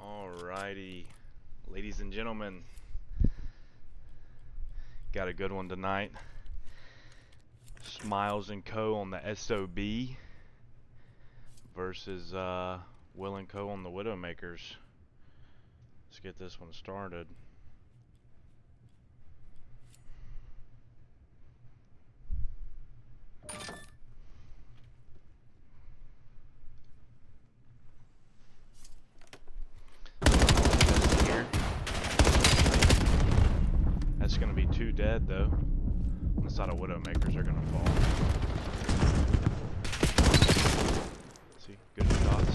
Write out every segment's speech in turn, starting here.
Alrighty, ladies and gentlemen, got a good one tonight. Smiles & Co. on the SOB versus Will & Co. on the Widowmakers. Let's get this one started. That's going to be 2 dead though. On the side of Widowmakers are going to fall. See, good shots.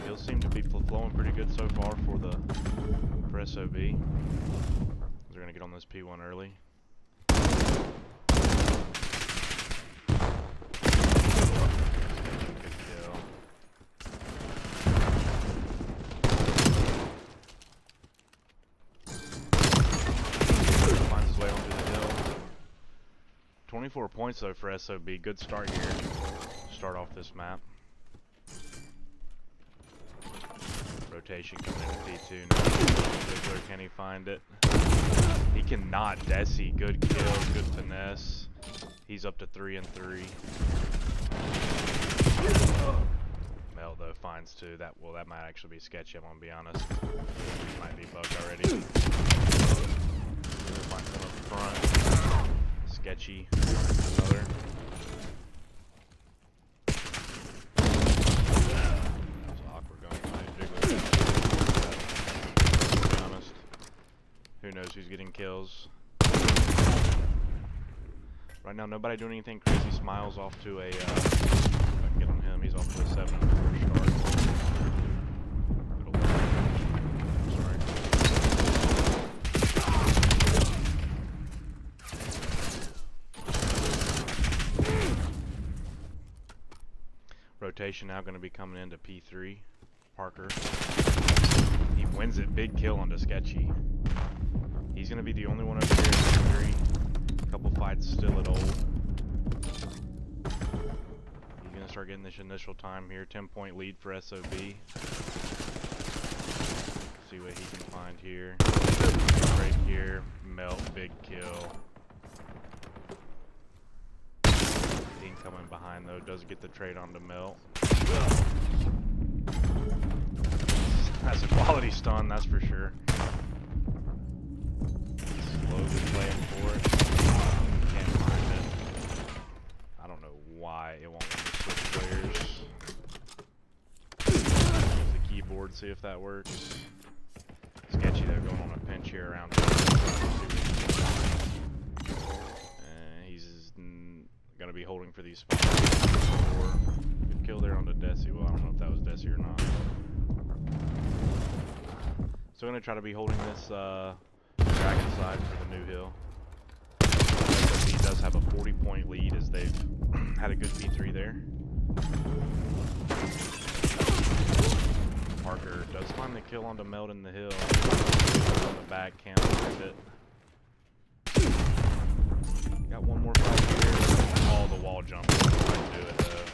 Kills seem to be flowing pretty good so far for SOB. They're going to get on this P1 early. Finds his way onto the hill. 24 points though for SOB. Good start here. Start off this map. Rotation coming into P2 now. Ziggler, can he find it? He cannot. Desi, good kill, good finesse. He's up to 3 and 3. Mel though finds 2. That might actually be sketchy, I'm gonna be honest. Might be bugged already. Finds one up front. Sketchy. Another. Who knows who's getting kills. Right now, nobody doing anything crazy. Smiles off to a, if I can get on him, he's off to a 7 on the first start. Sorry. Rotation now going to be coming into P3. Parker. He wins it. Big kill onto Sketchy. He's going to be the only one over here in P3. Couple fights still at old. He's going to start getting this initial time here. 10-point lead for SOB. See what he can find here. Right here. Melt. Big kill. Dean coming behind though. Does get the trade onto Melt. That's a quality stun, that's for sure. Slowly playing for it. Can't find it. I don't know why it won't let me switch players. Use the keyboard, see if that works. Sketchy though, going on a pinch here around. He's gonna be holding for these spots. Good kill there on the Desi. Well, I don't know if that was Desi or not. So I'm going to try to be holding this dragon side for the new hill. He does have a 40-point lead as they've had a good P3 there. Parker does find the kill onto Meld in the hill. On the back, can't find it. Got one more fight here. Oh, the wall jump. Do it though.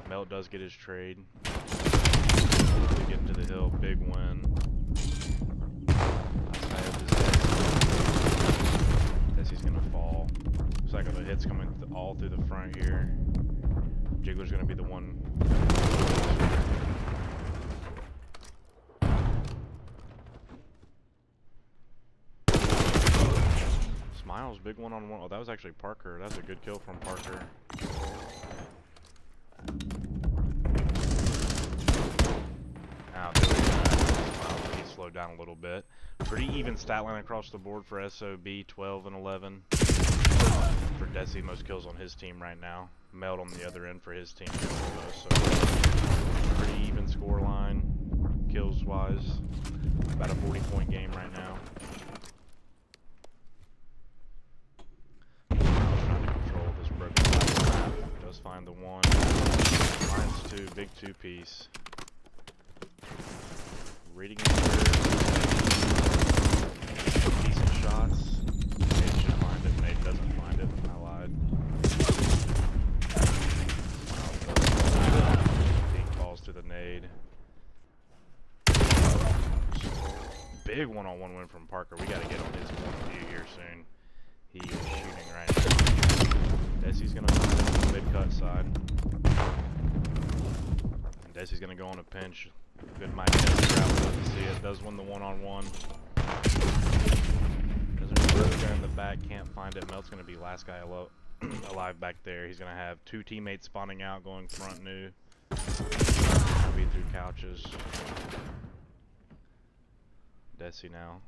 Meld does get his trade. To get into the hill, big win. Desi's gonna fall. Looks like the hits coming all through the front here. Jiggler's gonna be the one. Smiles, big one-on-one. Oh, that was actually Parker. That's a good kill from Parker. Now, he slowed down a little bit. Pretty even stat line across the board for SOB, 12 and 11. For Desi, most kills on his team right now. Meld on the other end for his team. So pretty even score line, kills wise. About a 40-point game right now. Trying to control this broken map. Does find the one. Finds 2, big 2-piece. Reading it decent shots. Nate should find it. Nate doesn't find it. I lied. Deke falls to the nade. big one-on-one win from Parker. We got to get on his point of view here soon. He is shooting right now. Desi's going to find him on the mid-cut side. And Desi's going to go on a pinch. Good Mike Desi route, love to see it. Does win the one-on-one. There's another guy in the back, can't find it. Melt's going to be last guy alive back there. He's going to have two teammates spawning out, going front new. Gonna be through couches. Desi now.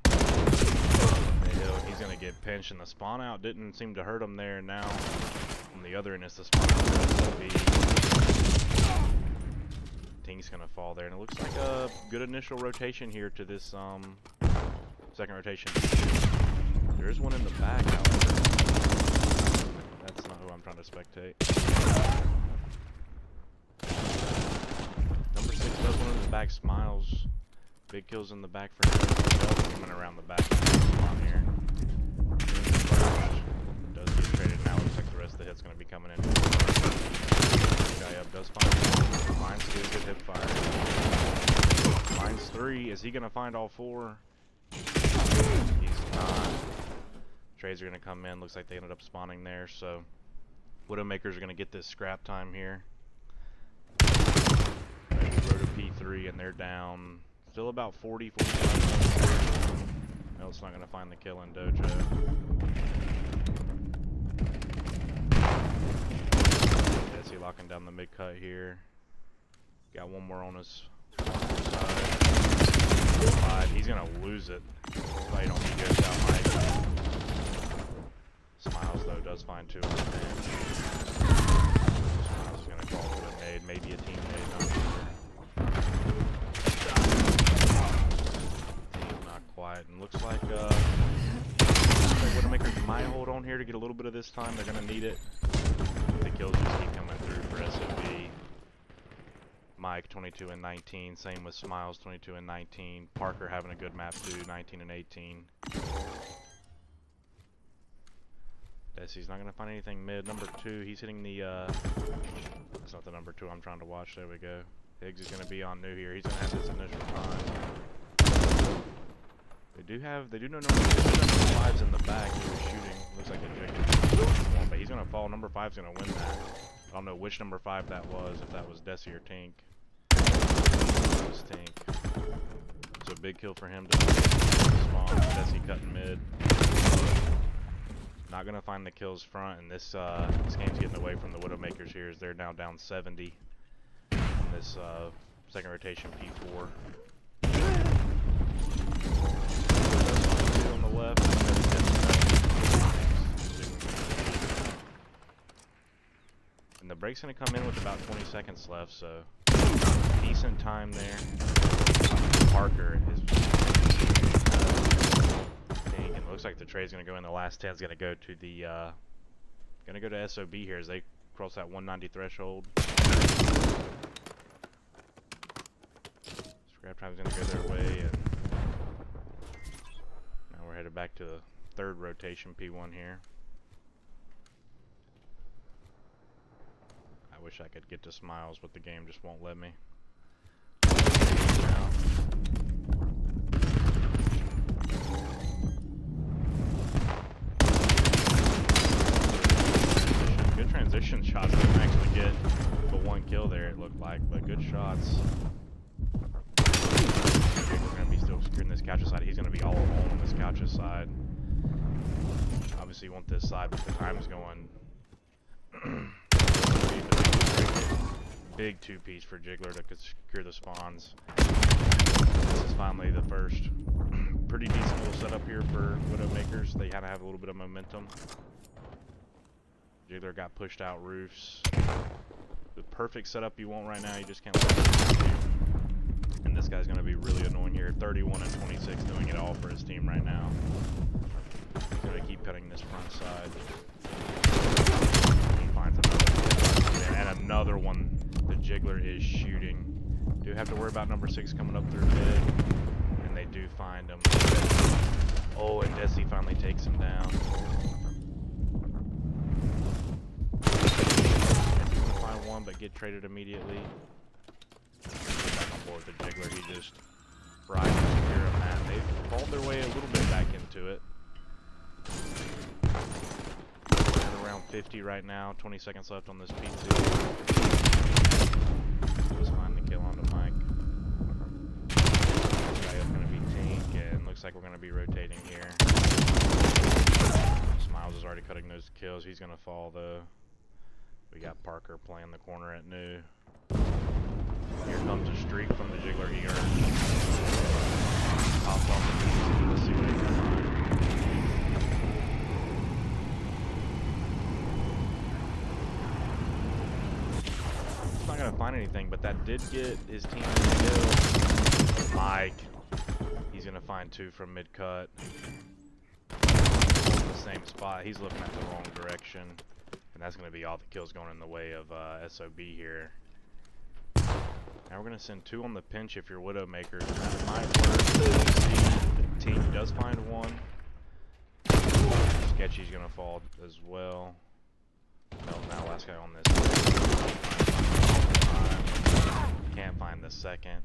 He's gonna get pinched, and the spawn out didn't seem to hurt him there. Now on the other end is the spawn out for SOB. Tink's gonna fall there, and it looks like a good initial rotation here to this second rotation. There is one in the back, however. That's not who I'm trying to spectate. Number 6 does one in the back, Smiles. Big kills in the back for him. Coming around the back on here. Does get traded now. Looks like the rest of the hit's going to be coming in. Guy up does find. Finds 2. Good hip fire. Finds 3. Is he going to find all 4? He's not. Trades are going to come in. Looks like they ended up spawning there. So Widowmakers are going to get this scrap time here. Go to P3 and they're down still about 40, 45. Melt's not going to find the kill in Dojo. Desi locking down the mid cut here. Got one more on his side. He's going to lose it. Fight on he goes out Mike. Smiles though does find 2 on the bench. Smiles is going to call for a nade, maybe a team nade, not sure. Not quite, and looks like Widowmakers might hold on here to get a little bit of this time. They're going to need it. The kills just keep coming through for SOB. Mike 22 and 19, same with Smiles 22 and 19. Parker having a good map too, 19 and 18. Desi's not going to find anything mid. Number 2, he's hitting the that's not the number 2 I'm trying to watch. There we go. Higgs is going to be on new here. He's going to have his initial time. They do know number 5's in the back. He was shooting. Looks like a Jig. But he's going to fall. Number 5's going to win that. I don't know which number 5 that was, if that was Desi or Tink. It was Tink. So a big kill for him to spawn. Desi cutting mid. Not going to find the kills front, and this game's getting away from the Widowmakers here as they're now down 70 in this second rotation P4. On the left. And the break's going to come in with about 20 seconds left, so decent time there. Parker is and it looks like the trade's going to go in. The last 10's going to go to the SOB here as they cross that 190 threshold. Scrap time's going to go their way, and now we're headed back to the third rotation P1 here. I wish I could get to Smiles, but the game just won't let me. Good transition shots. Didn't actually get but 1 kill there, it looked like, but good shots. We're going to be still securing this couch side. He's going to be all alone on this couch side. Obviously, you want this side, but the time's going. Big 2-piece for Jiggler to secure the spawns. This is finally the first pretty decent little setup here for Widowmakers. They had to have a little bit of momentum. Jiggler got pushed out roofs. The perfect setup you want right now, you just can't let it do. And this guy's going to be really annoying here. 31 and 26 doing it all for his team right now. He's going to keep cutting this front side. He finds another one. And another one. The Jiggler is shooting. Do have to worry about number 6 coming up through mid. And they do find him. Oh, and Desi finally takes him down. Desi's going to find one, but get traded immediately. Back on board with the Jiggler. He just fried the secure him, man. They fall 50 right now. 20 seconds left on this P2. Just find the kill onto Mike. Guy is going to be Tink, and looks like we're going to be rotating here. Smiles is already cutting those kills. He's going to fall though. We got Parker playing the corner at new. Here comes a streak from the Jiggler. He pops off the PC. Let's see what he can find. He's not going to find anything, but that did get his team in the kill. Mike. He's going to find 2 from mid-cut. The same spot. He's looking at the wrong direction. And that's going to be all the kills going in the way of SOB here. Now we're going to send 2 on the pinch if you're Widowmakers. That might work. The team does find 1. Sketchy's going to fall as well. No, now last guy on this. Can't find the second.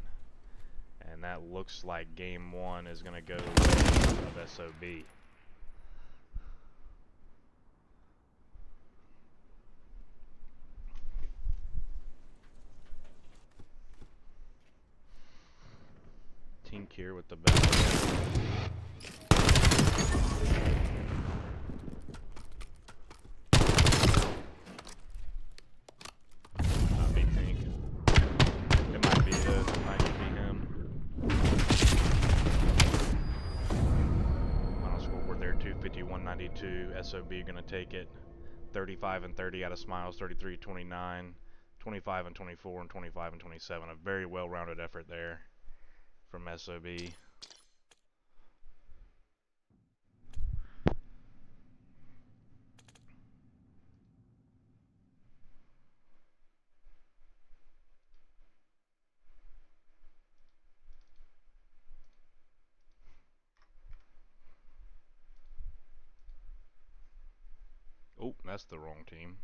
And that looks like game 1 is going to go the way of SOB. Tink here with the best. Might be Tink. It might be his. It might be him. Final scoreboard there, 251-92. SOB gonna take it. 35 and 30 out of Smiles. 33-29. 25 and 24 and 25 and 27. A very well-rounded effort there from SOB. Oh, that's the wrong team.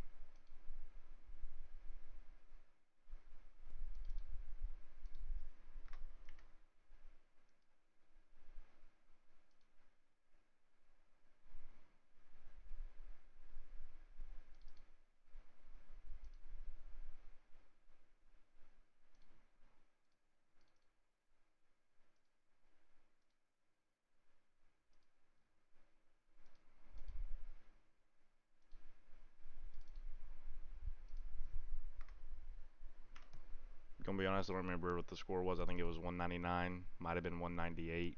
Gonna be honest, I don't remember what the score was. I think it was 199. Might have been 198.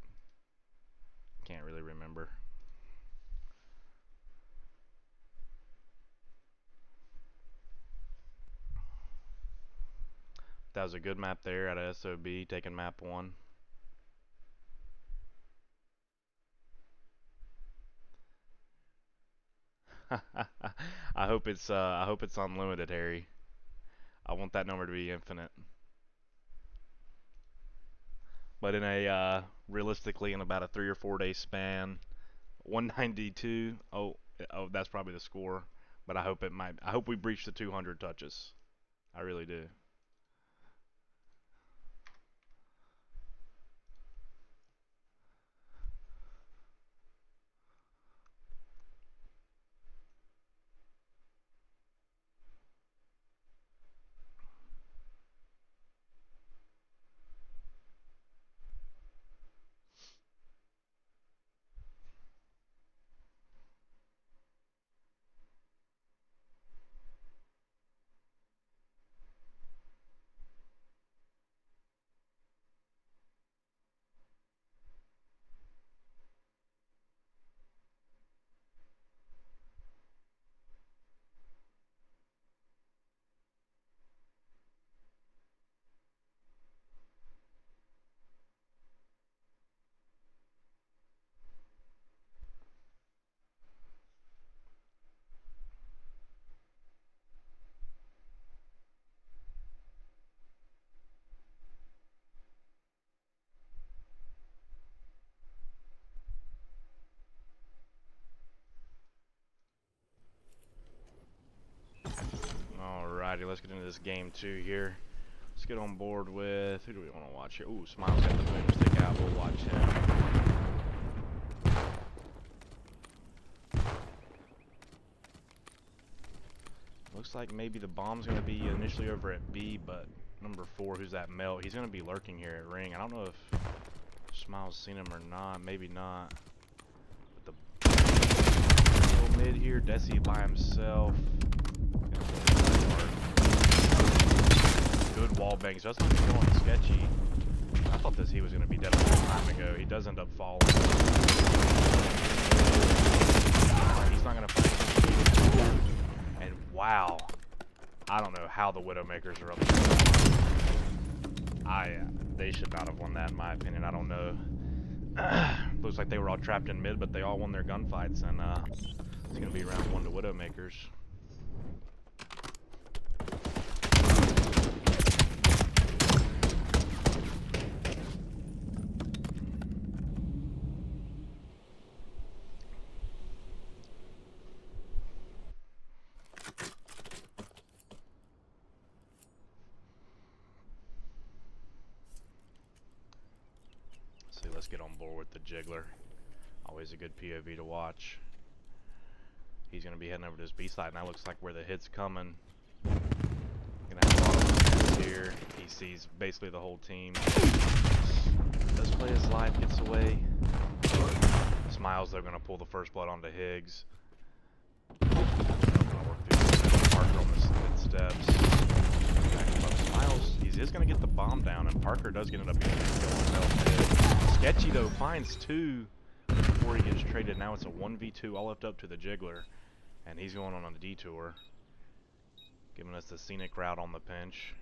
Can't really remember. That was a good map there out of SOB, taking map 1. I hope it's unlimited, Harry. I want that number to be infinite. But in a realistically in about a 3 or 4 day span, 192. Oh, that's probably the score. But I hope we breach the 200 touches. I really do. Alrighty, let's get into this game 2 here. Let's get on board with, who do we want to watch here? Ooh, Smiles got the boomstick out, we'll watch him. Looks like maybe the bomb's going to be initially over at B, but number 4, who's that Melt, he's going to be lurking here at Ring. I don't know if Smiles seen him or not. Maybe not. But the little mid here, Desi by himself. Good wall bangs. That's not going sketchy. I thought he was going to be dead a long time ago. He does end up falling. He's not going to fight. And wow. I don't know how the Widowmakers are up there. They should not have won that in my opinion. I don't know. Looks like they were all trapped in mid, but they all won their gunfights, and it's going to be round 1 to Widowmakers. Let's get on board with the Jiggler. Always a good POV to watch. He's going to be heading over to his B side. Now looks like where the hit's coming. Gonna have a lot of hits here. He sees basically the whole team. Does play his life, gets away. Smiles, they're going to pull the first blood onto Higgs. Work through Parker on the steps. Smiles, he is going to get the bomb down, and Parker does get it up here. Sketchy though finds 2 before he gets traded. Now it's a 1v2 all left up to the Jiggler, and he's going on a detour, giving us the scenic route on the pinch.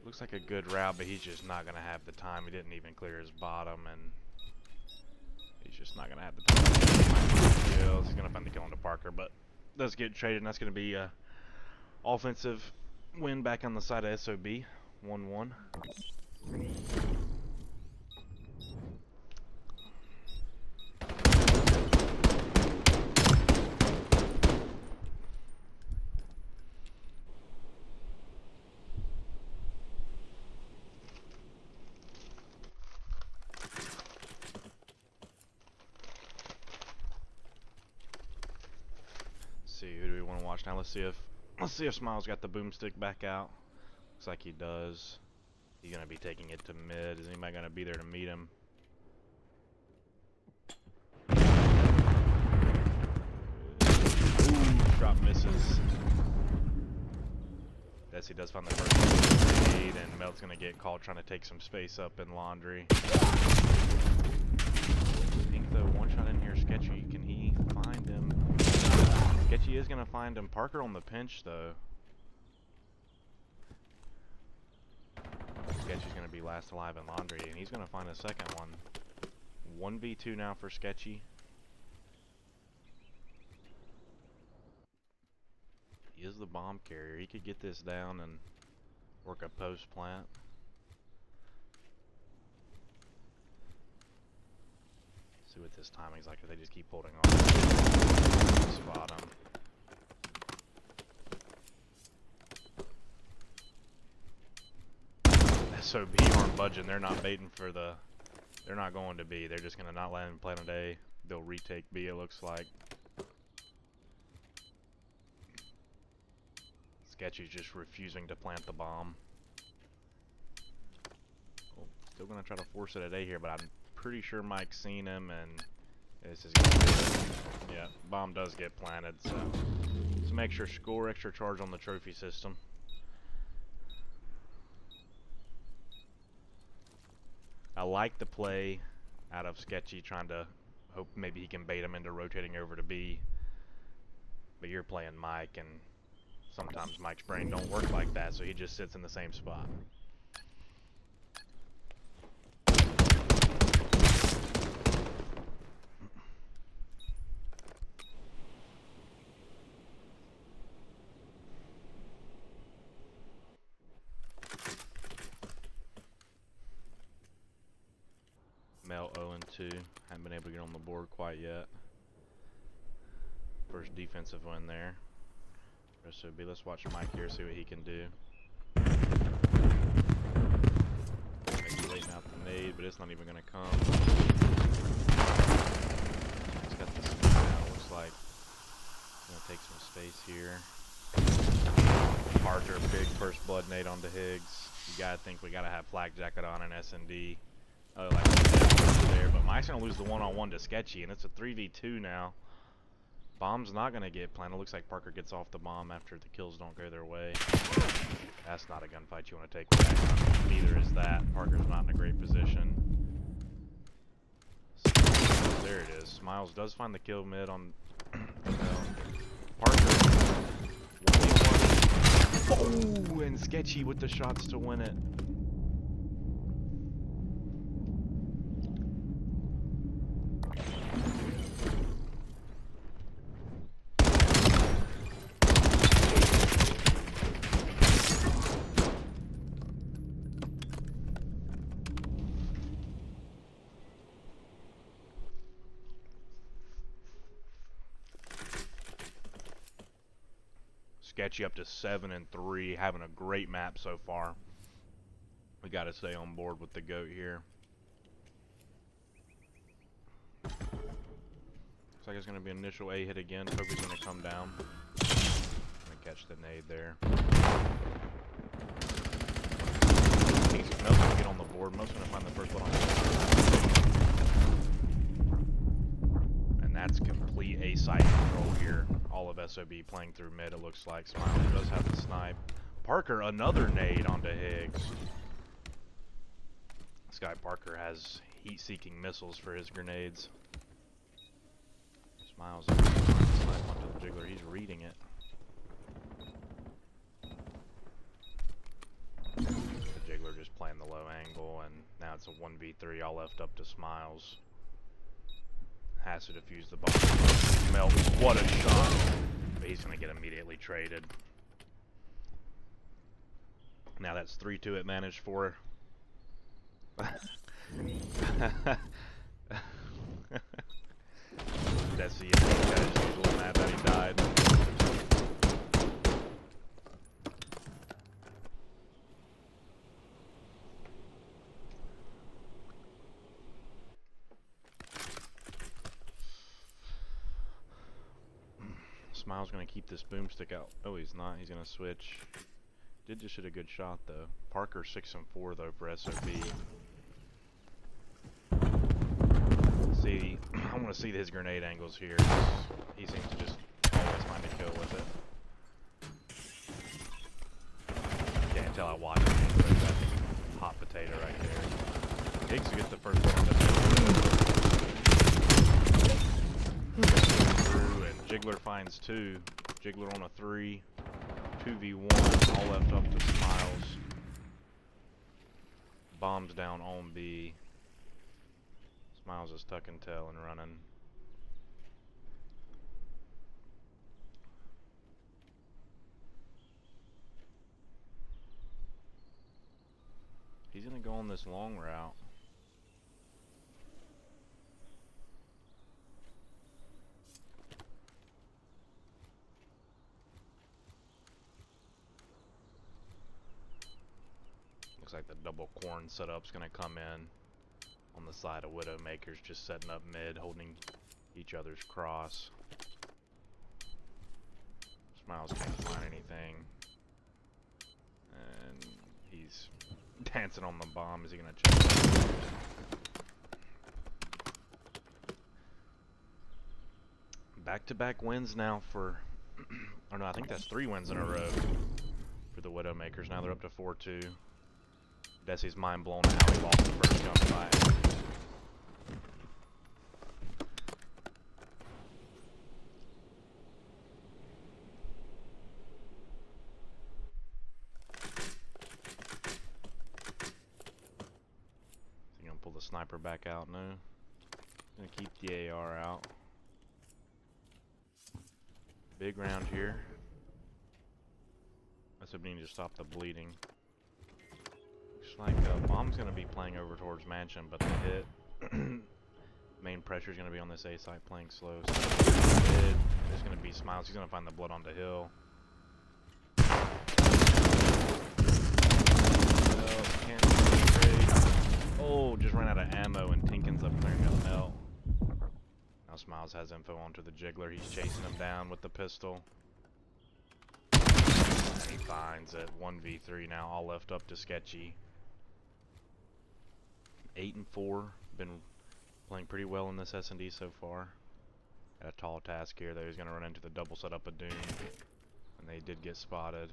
Looks like a good route, but he's just not going to have the time. He didn't even clear his bottom, and he's just not going to have the time. He's going to find the kill into Parker, but does get traded, and that's going to be a offensive win back on the side of SOB, 1-1. Who do we want to watch now? Let's see if Smiles got the boomstick back out. Looks like he does. He's gonna be taking it to mid. Is anybody gonna be there to meet him? Ooh, drop misses. Desi does find the first lead, and Melt's gonna get called trying to take some space up in Laundry. I think the one shot in here, Sketchy, can he find him? Sketchy is going to find him. Parker on the pinch, though. Sketchy's going to be last alive in Laundry, and he's going to find a second one. 1v2 now for Sketchy. He is the bomb carrier. He could get this down and work a post plant. See what this timing's like if they just keep holding on. Spot him. SOB aren't budging. They're not baiting for the... They're not going to B. They're just going to not let him Planet A. They'll retake B, it looks like. Sketchy's just refusing to plant the bomb. Oh, still going to try to force it at A here, but I'm pretty sure Mike's seen him, and this is gonna be it. Yeah, bomb does get planted, so make sure score extra charge on the trophy system. I like the play out of Sketchy, trying to hope maybe he can bait him into rotating over to B, but you're playing Mike, and sometimes Mike's brain don't work like that, so he just sits in the same spot. Mel 0-2. Haven't been able to get on the board quite yet. First defensive win there. SOB, let's watch Mike here, see what he can do. Maybe waiting out the nade, but it's not even gonna come. He's got this now, looks like he's gonna take some space here. Parker, big first blood nade onto Higgs. You gotta think we gotta have flak jacket on and S&D. Oh, like there, but Mike's gonna lose the one-on-one to Sketchy, and it's a 3v2 now. Bomb's not gonna get planted. Looks like Parker gets off the bomb after the kills don't go their way. That's not a gunfight you want to take with that gun. Neither is that. Parker's not in a great position. There it is. Smiles does find the kill mid on Parker. 1v1. Oh, and Sketchy with the shots to win it. Sketchy up to 7-3, having a great map so far. We got to stay on board with the GOAT here. Looks like it's going to be an initial A hit again. Toby's going to come down. Going to catch the nade there. He's going to get on the board. Most going to find the first one on the board. And that's complete A site control here. All of SOB playing through mid, it looks like. Smiley does have the snipe. Parker, another nade onto Higgs. This guy Parker has heat-seeking missiles for his grenades. Smiles up to the snipe onto the Jiggler. He's reading it. The Jiggler just playing the low angle, and now it's a 1v3 all left up to Smiles. Has to defuse the bomb. Melt, what a shot. But he's going to get immediately traded. Now that's 3-2 advantage for That's the he's a little mad that he died. Smile's gonna keep this boomstick out. Oh, he's not. He's gonna switch. Did just hit a good shot though. Parker 6-4 though for SOB. See, I want to see his grenade angles here. He seems to just always find a kill with it. Can't tell I watch it, but that's hot potato right there. Higgs gets the first one. Through, and Jiggler finds 2. Jiggler on a 3. 2v1, all left up to Smiles. Bombs down on B. Smiles is tuck and tail and running. He's gonna go on this long route. Looks like the double corn setup's gonna come in on the side of Widowmakers, just setting up mid, holding each other's cross. Smiles can't find anything. And he's dancing on the bomb. Is he gonna check? Back-to-back wins now for, or no, I think that's 3 wins in a row for the Widowmakers. Now they're up to 4-2. Desi's mind blown at how he lost the first gunfight. Is he gonna pull the sniper back out? No. Gonna keep the AR out. Big round here. That's what we need to stop the bleeding. Looks like Bomb's gonna be playing over towards Mansion, but the hit main pressure is gonna be on this A site playing slow. So there's gonna be Smiles. He's gonna find the blood on the hill. Oh, just ran out of ammo and Tinkin's up clearing up Mel. Now Smiles has info onto the Jiggler. He's chasing him down with the pistol. And he finds it. 1v3 now, all left up to Sketchy. 8-4. Been playing pretty well in this S&D so far. Got a tall task here though. He's going to run into the double setup of Doom. And they did get spotted.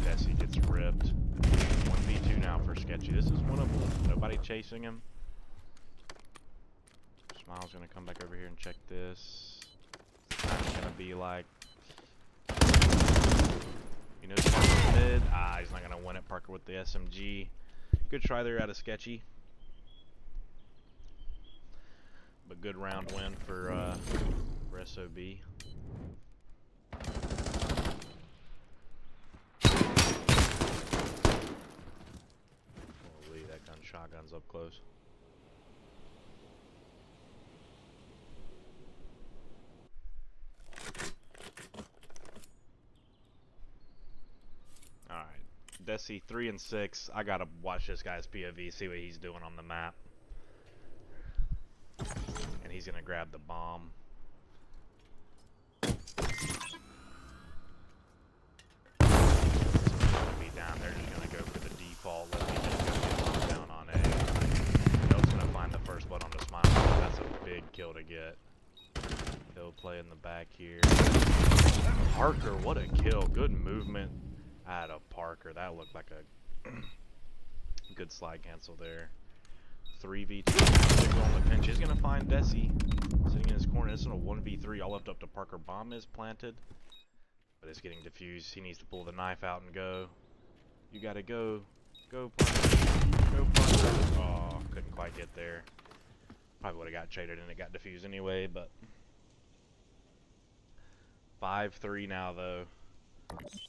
Desi gets ripped. 1v2 now for Sketchy. This is winnable. Nobody chasing him. Smile's gonna come back over here and check this. It's gonna be like, you know, mid. Ah, he's not gonna win it. Parker with the SMG. Good try there out of Sketchy. But good round win for SOB. Holy, that gun shotgun's up close. Alright, Desi 3 and 6. I gotta watch this guy's POV, see what he's doing on the map. And he's gonna grab the bomb. Be down there, just gonna go for the default. Let me just go get bomb down on A. No's gonna find the first blood on the Smile. That's a big kill to get. He'll play in the back here. Parker, what a kill. Good movement out of Parker. That looked like a good slide cancel there. 3v2. Jiggler on the pinch. He's going to find Desi sitting in his corner. This is a 1v3. All left up to Parker. Bomb is planted, but it's getting diffused. He needs to pull the knife out and go. You got to go. Go, Parker. Go, Parker. Oh, couldn't quite get there. Probably would have got traded and it got diffused anyway, but 5-3 now, though,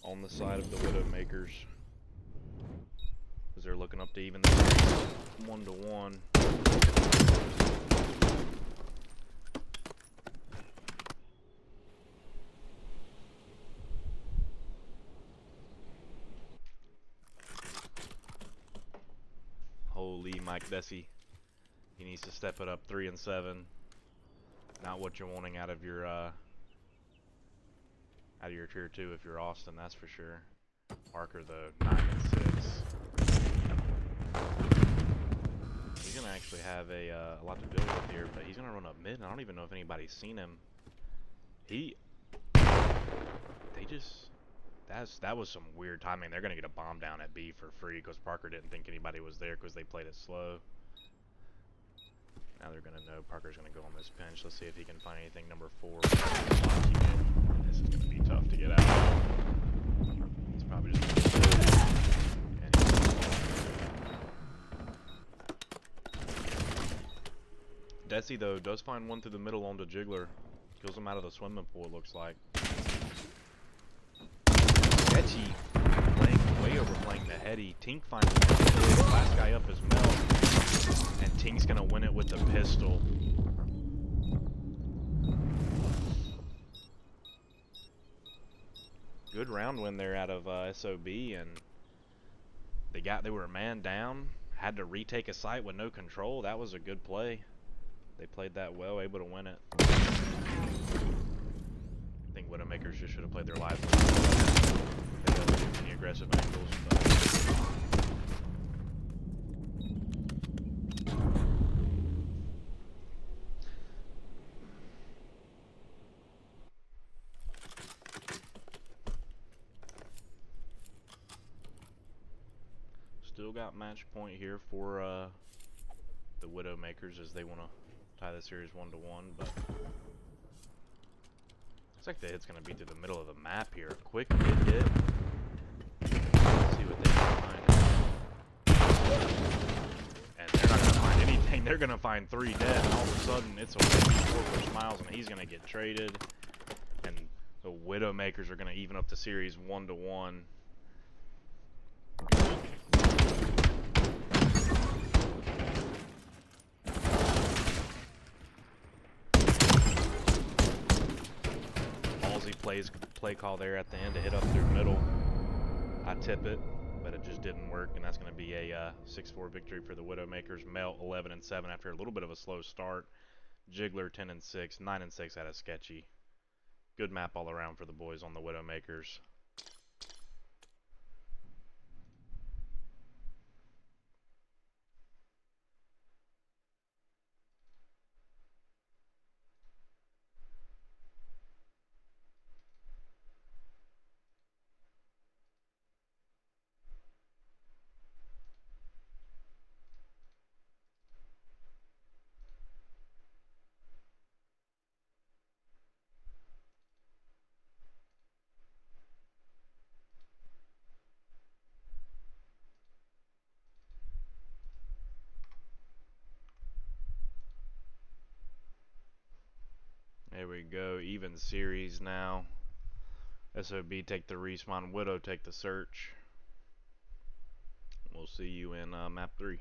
on the side of the Widowmakers. As they're looking up to even the 1-1. Holy Mike Desi. He needs to step it up 3 and 7. Not what you're wanting out of your tier 2 if you're Austin, that's for sure. Parker though, 9 and 6. He's gonna actually have a lot to deal with here, but he's gonna run up mid, and I don't even know if anybody's seen him. That was some weird timing. They're gonna get a bomb down at B for free because Parker didn't think anybody was there because they played it slow. Now they're gonna know Parker's gonna go on this pinch. Let's see if he can find anything. Number 4. This is gonna be tough to get out. It's probably just Desi though does find one through the middle onto Jiggler. Kills him out of the swimming pool, it looks like. Sketchy way overplaying the heady. Tink finds the last guy up is Mel. And Tink's gonna win it with the pistol. Good round win there out of SOB, and they were a man down, had to retake a site with no control. That was a good play. They played that well, able to win it. I think Widowmakers just should have played their lives. They got too many aggressive angles, but still got match point here for the Widowmakers as they want to tie the series 1-1, but looks like the hit's going to be through the middle of the map here. Quick mid hit. Let's see what they can find. And they're not going to find anything. They're going to find 3 dead, and all of a sudden it's a 1v4 for Smiles, and he's going to get traded. And the Widowmakers are going to even up the series 1-1. Play call there at the end to hit up through middle. I tip it, but it just just didn't work, and that's going to be a 6-4 victory for the Widowmakers. Melt 11-7 after a little bit of a slow start. Jiggler 10-6, 9-6 out of Sketchy. Good map all around for the boys on the Widowmakers. There we go, even series now. SOB take the respawn, Widow take the search. We'll see you in map 3.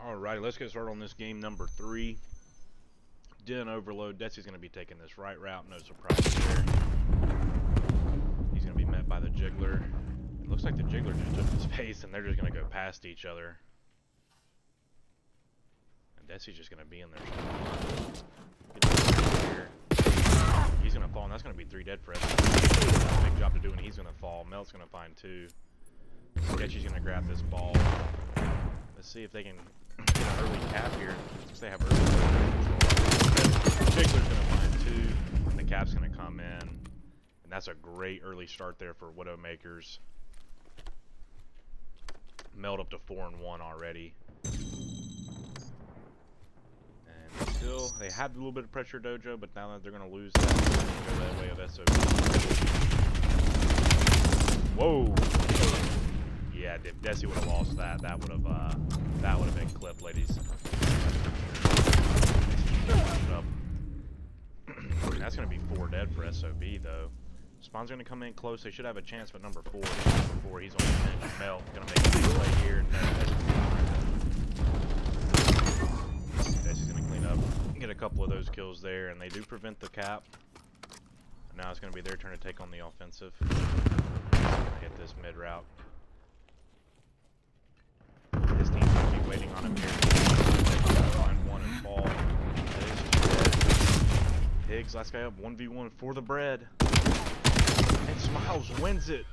Alrighty, let's get started on this game number 3. Den overload. Detsy's going to be taking this right route. No surprise there. He's going to be met by the Jiggler. It looks like the Jiggler just took his pace and they're just going to go past each other. And Detsy's just going to be in there. He's going to fall, and that's going to be 3 dead for us. Big job to do, and he's going to fall. Melt's going to find 2. Sketchy's going to grab this ball. Let's see if they can get an early cap here. Since they have early control. Jiggler's going to find 2, and the cap's going to come in. And that's a great early start there for Widowmakers. Melt up to 4-1 already. And still, they had a little bit of pressure, Dojo, but now that they're going to lose that, they're going to go that way of SOB. Whoa! Yeah, if Desi would have lost that, that would have been clipped, ladies. That's going to be 4 dead for SOB, though. Spawn's going to come in close. They should have a chance, but number 4, he's on the bench. Mel going to make a big play here. Desi's going to clean up, get a couple of those kills there, and they do prevent the cap. Now it's going to be their turn to take on the offensive. Hit this mid route. His team's going to be waiting on him here. Find 1 and fall. Higgs, last guy up, 1v1 for the bread. And Smiles wins it.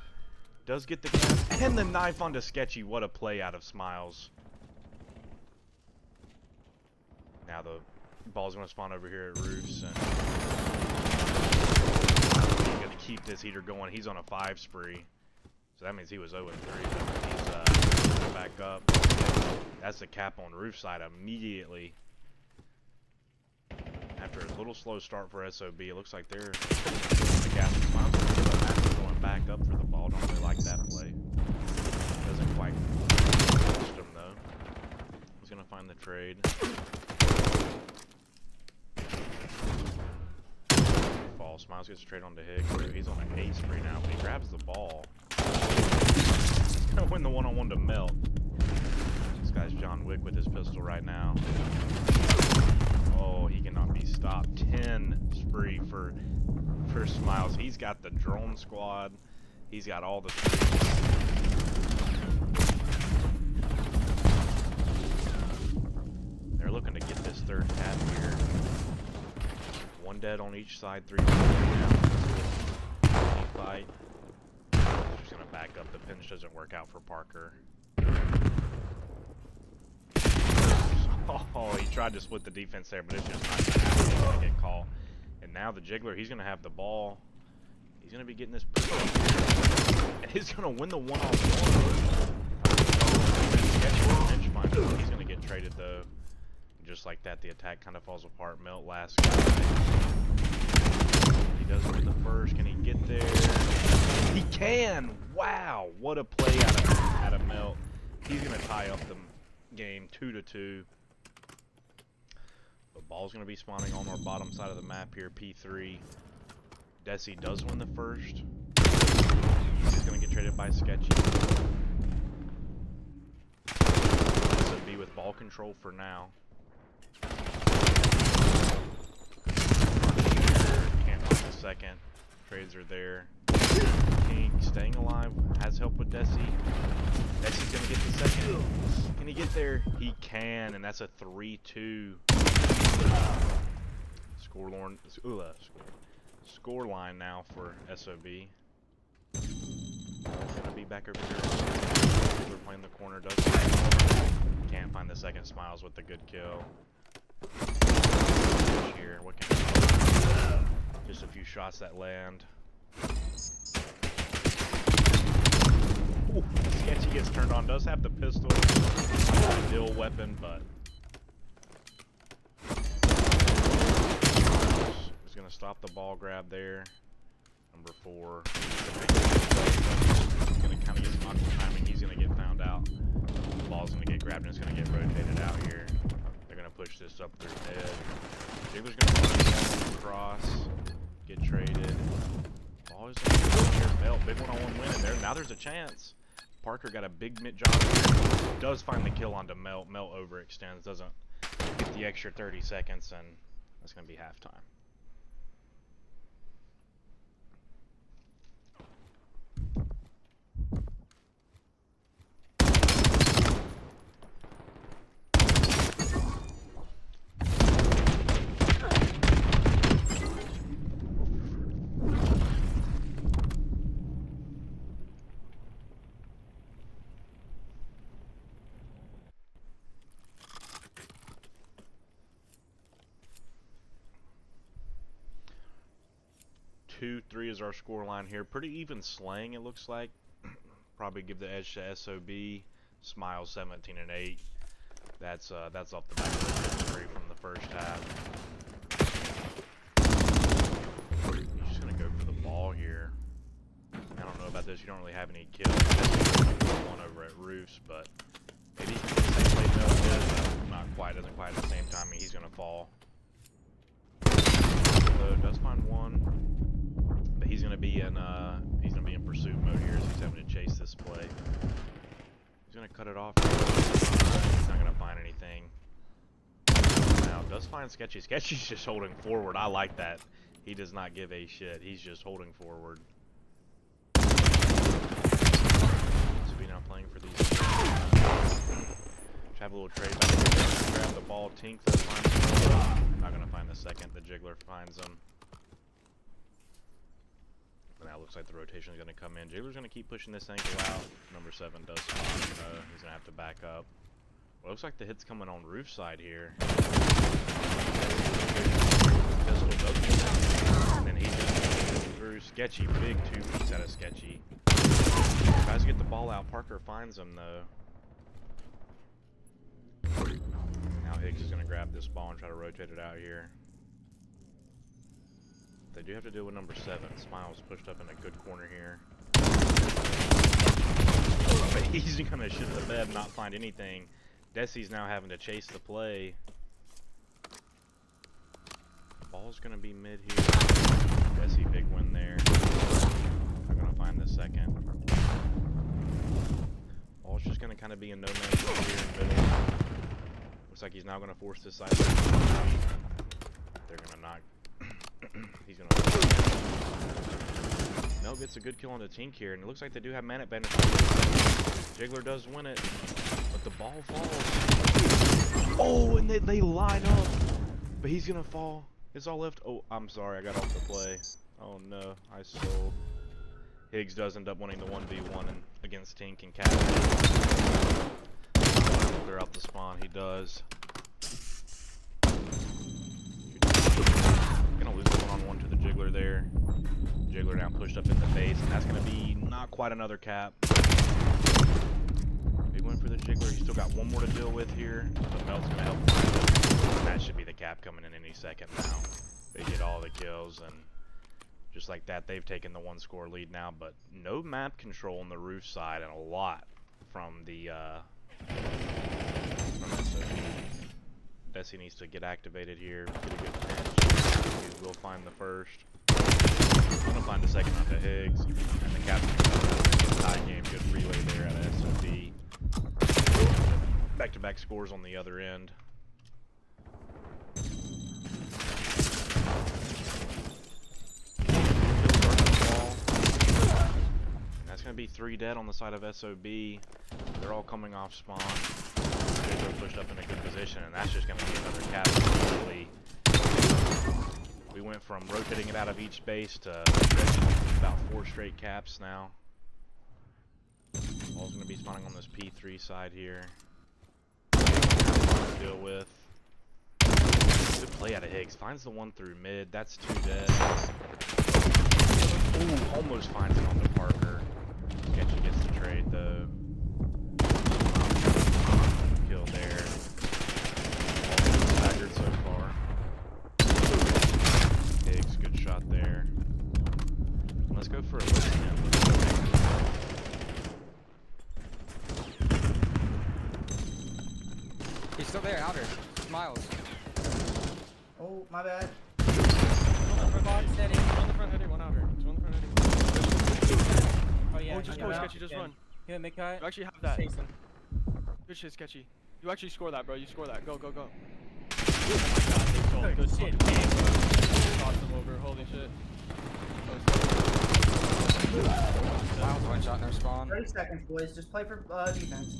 Does get the cap. And the knife onto Sketchy. What a play out of Smiles. Now the ball's going to spawn over here at Roofs. And he's going to keep this heater going. He's on a 5 spree. So that means he was 0-3. He's back up. That's the cap on Roof side immediately. After a little slow start for SOB, it looks like they're the gas and Smiles going back up for the ball. Don't really like that play. Doesn't quite touch him though. He's gonna find the trade. Smiles gets a trade on to Higgs. So he's on an 8 spree now, but he grabs the ball. He's gonna win the one-on-one to Melt. This guy's John Wick with his pistol right now. Oh, he cannot be stopped. 10 spree for Smiles. He's got the drone squad. He's got all the They're looking to get this third tab here. 1 dead on each side, 3 now. Fight. Just gonna back up. The pinch doesn't work out for Parker. Oh, he tried to split the defense there, but it's just not gonna happen. He's gonna get caught. And now the Jiggler, he's gonna have the ball. He's gonna be getting this push up here. And he's gonna win the one-on-one. He's gonna get traded though. Just like that, the attack kind of falls apart. Melt last guy. He does win the first. Can he get there? He can! Wow! What a play out of Melt. He's gonna tie up the game 2-2. The ball's gonna be spawning on our bottom side of the map here. P3. Desi does win the first. He's gonna get traded by Sketchy. SOB with ball control for now. Can't find the second. Trades are there. King staying alive. Has help with Desi. Desi's gonna get the second. Can he get there? He can, and that's a 3-2. Score line now for SOB. Gonna be back over here. They're playing the corner. Does can't find the second. Smiles with the good kill. Here, what can just a few shots that land. Ooh, Sketchy gets turned on. Does have the pistol, ideal weapon, but he's gonna stop the ball grab there. Number 4. He's gonna kind of get some awkward timing. He's gonna get found out. The ball's gonna get grabbed and it's gonna get rotated out here. They're gonna push this up through mid. Jiggler's gonna run across, get traded. Ball is gonna go here. Melt, big one-on-one win in there. Now there's a chance. Parker got a big mid job here. Does find the kill onto Melt. Melt overextends, doesn't get the extra 30 seconds, and that's gonna be halftime. Two, 3 is our score line here. Pretty even slaying, it looks like. Probably give the edge to SOB. Smiles 17 and 8. That's off the back of the history from the first half. He's just gonna go for the ball here. I don't know about this. You don't really have any kills. One over at Roofs, but maybe he can get the same play. No, not quite. Doesn't quite at the same time. He's gonna fall. So does find one. But he's gonna be in pursuit mode here as he's having to chase this play. He's gonna cut it off. He's not gonna find anything. Now does find Sketchy. Sketchy's just holding forward. I like that. He does not give a shit. He's just holding forward. So we now playing for these. Have a little trade back here. Grab the ball. Tink does find him. Not gonna find the second. The Jiggler finds him. Now it looks like the rotation is going to come in. Jiggler's going to keep pushing this ankle out. Number 7 does fine. He's going to have to back up. Well, looks like the hit's coming on Roof side here. Pistol does get out. And then he just through Sketchy. Big 2-piece out of Sketchy. Tries to get the ball out. Parker finds him, though. Now Higgs is going to grab this ball and try to rotate it out here. They do have to deal with number 7. Smiles pushed up in a good corner here. But he's gonna shit the bed and not find anything. Desi's now having to chase the play. Ball's gonna be mid here. Jesse, big win there. Not gonna find the second. Ball's just gonna kind of be a no man's land here in the middle. Looks like he's now gonna force this side. They're gonna knock. He's gonna. No, gets a good kill on the Tink here, and it looks like they do have man advantage. Jiggler does win it, but the ball falls. Oh, and they line up, but he's gonna fall. It's all left. Oh, I'm sorry, I got off the play. Oh no, I sold. Higgs does end up winning the 1v1 against Tink and Cat. Clear out the spawn, he does. Gonna lose the one-on-one to the Jiggler there. Jiggler down pushed up in the face, and that's gonna be not quite another cap. Big win for the Jiggler. He's still got one more to deal with here. The Melt's gonna help find him. And that should be the cap coming in any second now. They get all the kills, and just like that, they've taken the 1-score lead now, but no map control on the roof side, and a lot from the from SOB. Desi needs to get activated here, get a good pinch. He will find the first. I'm gonna find the second onto Higgs, and the captain tie game. Good relay there at SOB. Back-to-back scores on the other end. That's going to be 3 dead on the side of SOB. They're all coming off spawn. They're pushed up in a good position, and that's just going to be another cap. We went from rotating it out of each base to about 4 straight caps now. Ball's going to be spawning on this P3 side here. To deal with. Good play out of Higgs. Finds the one through mid. That's 2 dead. Ooh, almost finds it on the Parker. Sketchy gets the trade though. Kill there. All staggered so far. Higgs, good shot there. Let's go for a list him. He's still there, outer. Smiles. Oh, my bad. One on the front heading, one outer. Two on the front heading. Oh yeah. Oh, just go, Sketchy, just run. Yeah, make cut. You actually have that. Chase him. Good shit, Sketchy. You actually score that, bro. You score that. Go, go, go. Oh my god, they sold. Good shit. Tossed them over. Holy shit. Smiles one shot in their spawn. 30 seconds, boys. Just play for defense.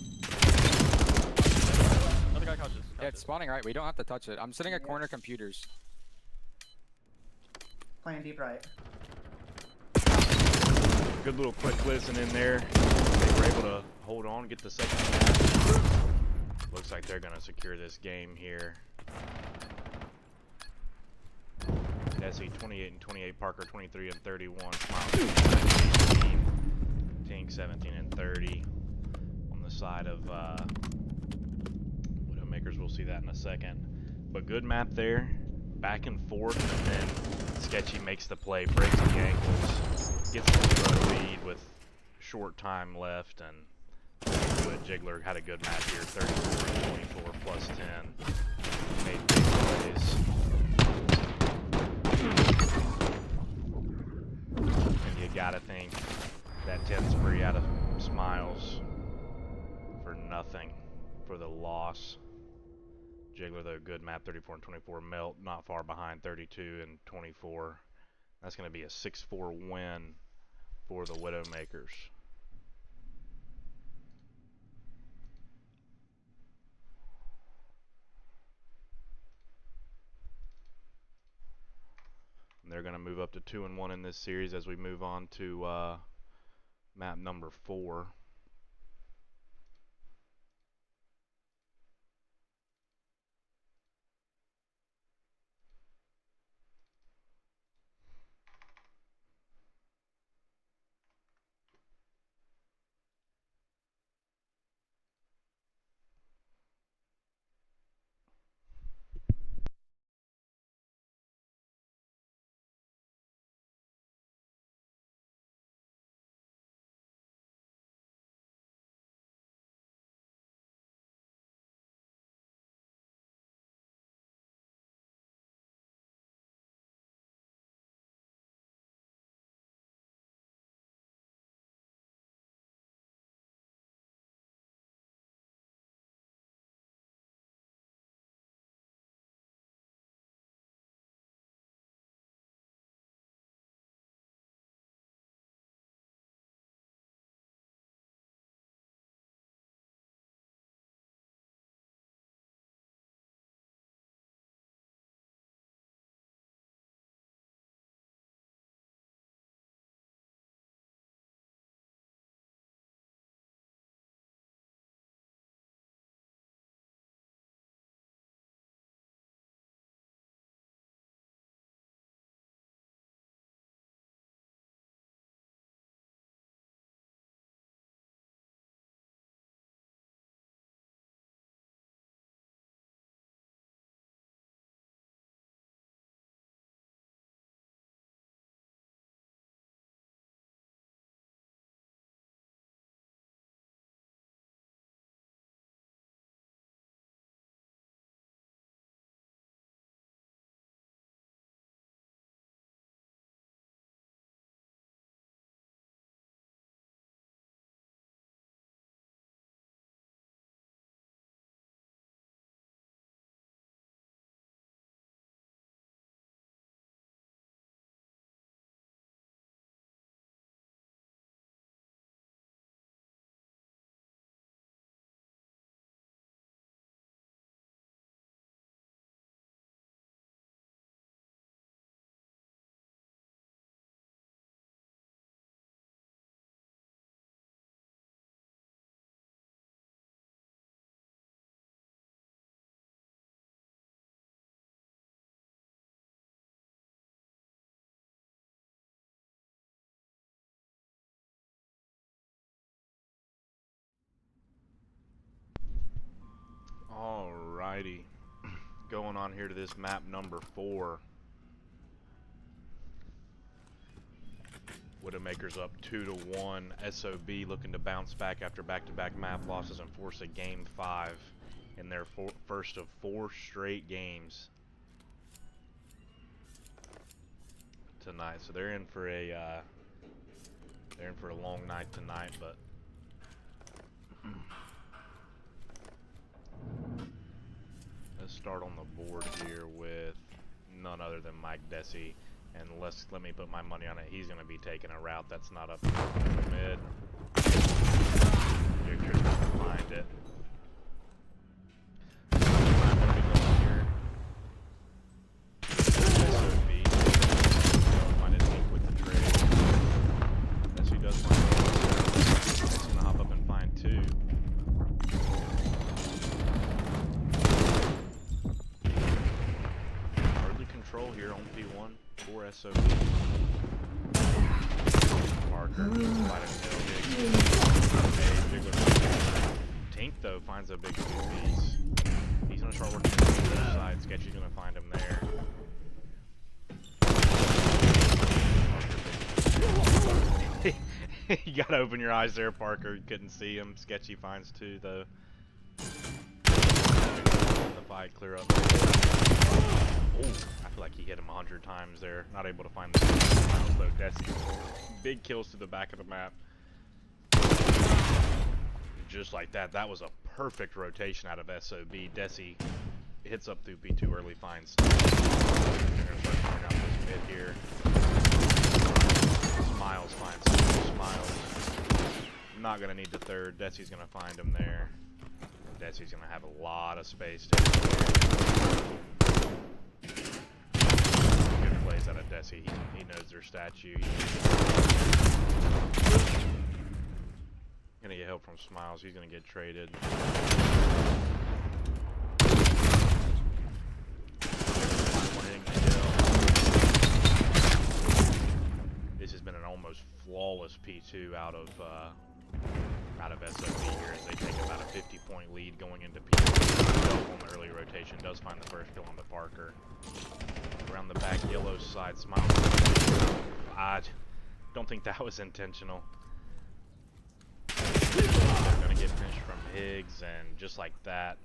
Another guy couches. Yeah, it's spawning right. We don't have to touch it. I'm sitting at corner computers. Playing deep right. Good little quick listen in there. They were able to hold on, get the second cap. Looks like they're going to secure this game here. Desi 28 and 28, Parker 23 and 31, Smile 19, Tink 17 and 30 on the side of Widowmakers. We'll see that in a second. But good map there, back and forth, and then Sketchy makes the play, breaks the ankles, gets the 0 lead with short time left, and good. Jiggler had a good match here, 34 and 24 plus 10. Made big plays. And you gotta think that 10 spree out of Smiles for nothing for the loss. Jiggler though, good map, 34 and 24. Melt not far behind, 32 and 24. That's gonna be a 6-4 win for the Widowmakers. And they're gonna move up to 2-1 in this series as we move on to map number 4. Alrighty. Going on here to this map number 4. Widowmakers up 2-1. SOB looking to bounce back after back-to-back map losses and force a game 5 in their first of 4 straight games tonight. So they're in for a long night tonight, but let's start on the board here with none other than Mike Desi. And let me put my money on it. He's going to be taking a route that's not up the mid. Victor's going to find it. I'm going to be going here. SOB. Find his link with the trade. Desi does find it. He's going to hop up and find 2. Early control here on P1. For SOB. Parker, Tink though finds a big 2-piece. He's gonna start working on the other side. Sketchy's gonna find him there. You gotta open your eyes there, Parker. You couldn't see him. Sketchy finds 2 though. The fight clear up. Oh, I feel like he hit him 100 times there. Not able to find the final though. Desi. Big kills to the back of the map. Just like that. That was a perfect rotation out of SOB. Desi hits up through B2 early, finds. They're going to start clearing out this mid here. Smiles finds Smiles. Not going to need the third. Desi's going to find him there. Desi's going to have a lot of space to good plays out of Desi. He knows their statue. Gonna get help from Smiles. He's gonna get traded. This has been an almost flawless P2 out of SOB here as they take about a 50-point lead going into P2. On the early rotation does find the first kill on the Parker. Around the back yellow side, Smiles. I don't think that was intentional. They're gonna get finished from Higgs, and just like that,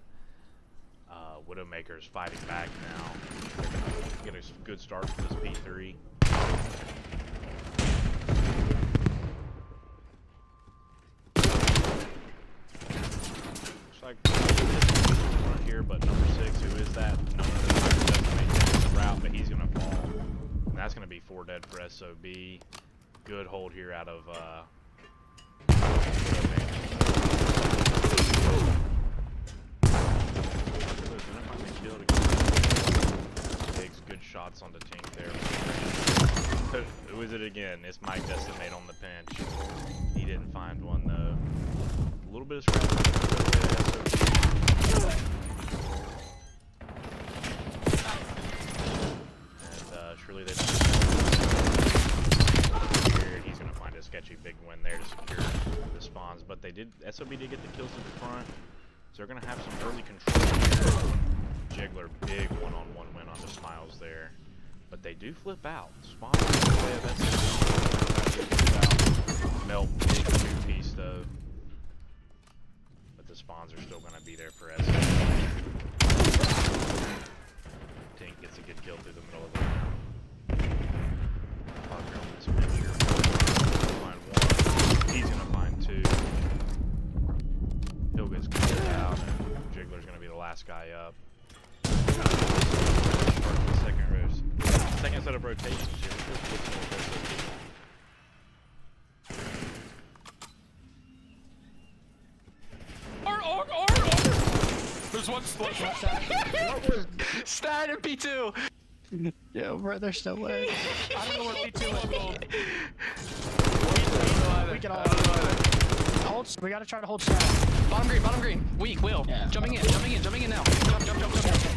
Widowmakers fighting back now. They're gonna get a good start with this P3. Looks like front here, but number 6, who is that? No one doesn't make the route, but he's gonna fall. And that's gonna be 4 dead for SOB. Good hold here out of Biggs, good shots on the Tink there. Who is it again? It's Mike Destinate on the pinch. He didn't find one though. A little bit of scratch. And surely they he's gonna find a sketchy big win there to secure the spawns. But they did SOB did get the kills to the front. So they're gonna have some early control here. Jiggler, big one-on-one win on the Smiles there. But they do flip out. Spawn way of Melt, big 2-piece though. But the spawns are still gonna be there for SOB. Tink gets a good kill through the middle of the round. Parker on this picture. Find 1. He's gonna find 2. He'll get cleared out, and Jiggler's gonna be the last guy up. Second set of rotations here. There's one split. Stat in P2! Yo, bro, there's no way. I don't know where P2 is. We can all hold. We gotta try to hold stat. Bottom green. Weak, Will. Yeah. Jumping in now. Jump.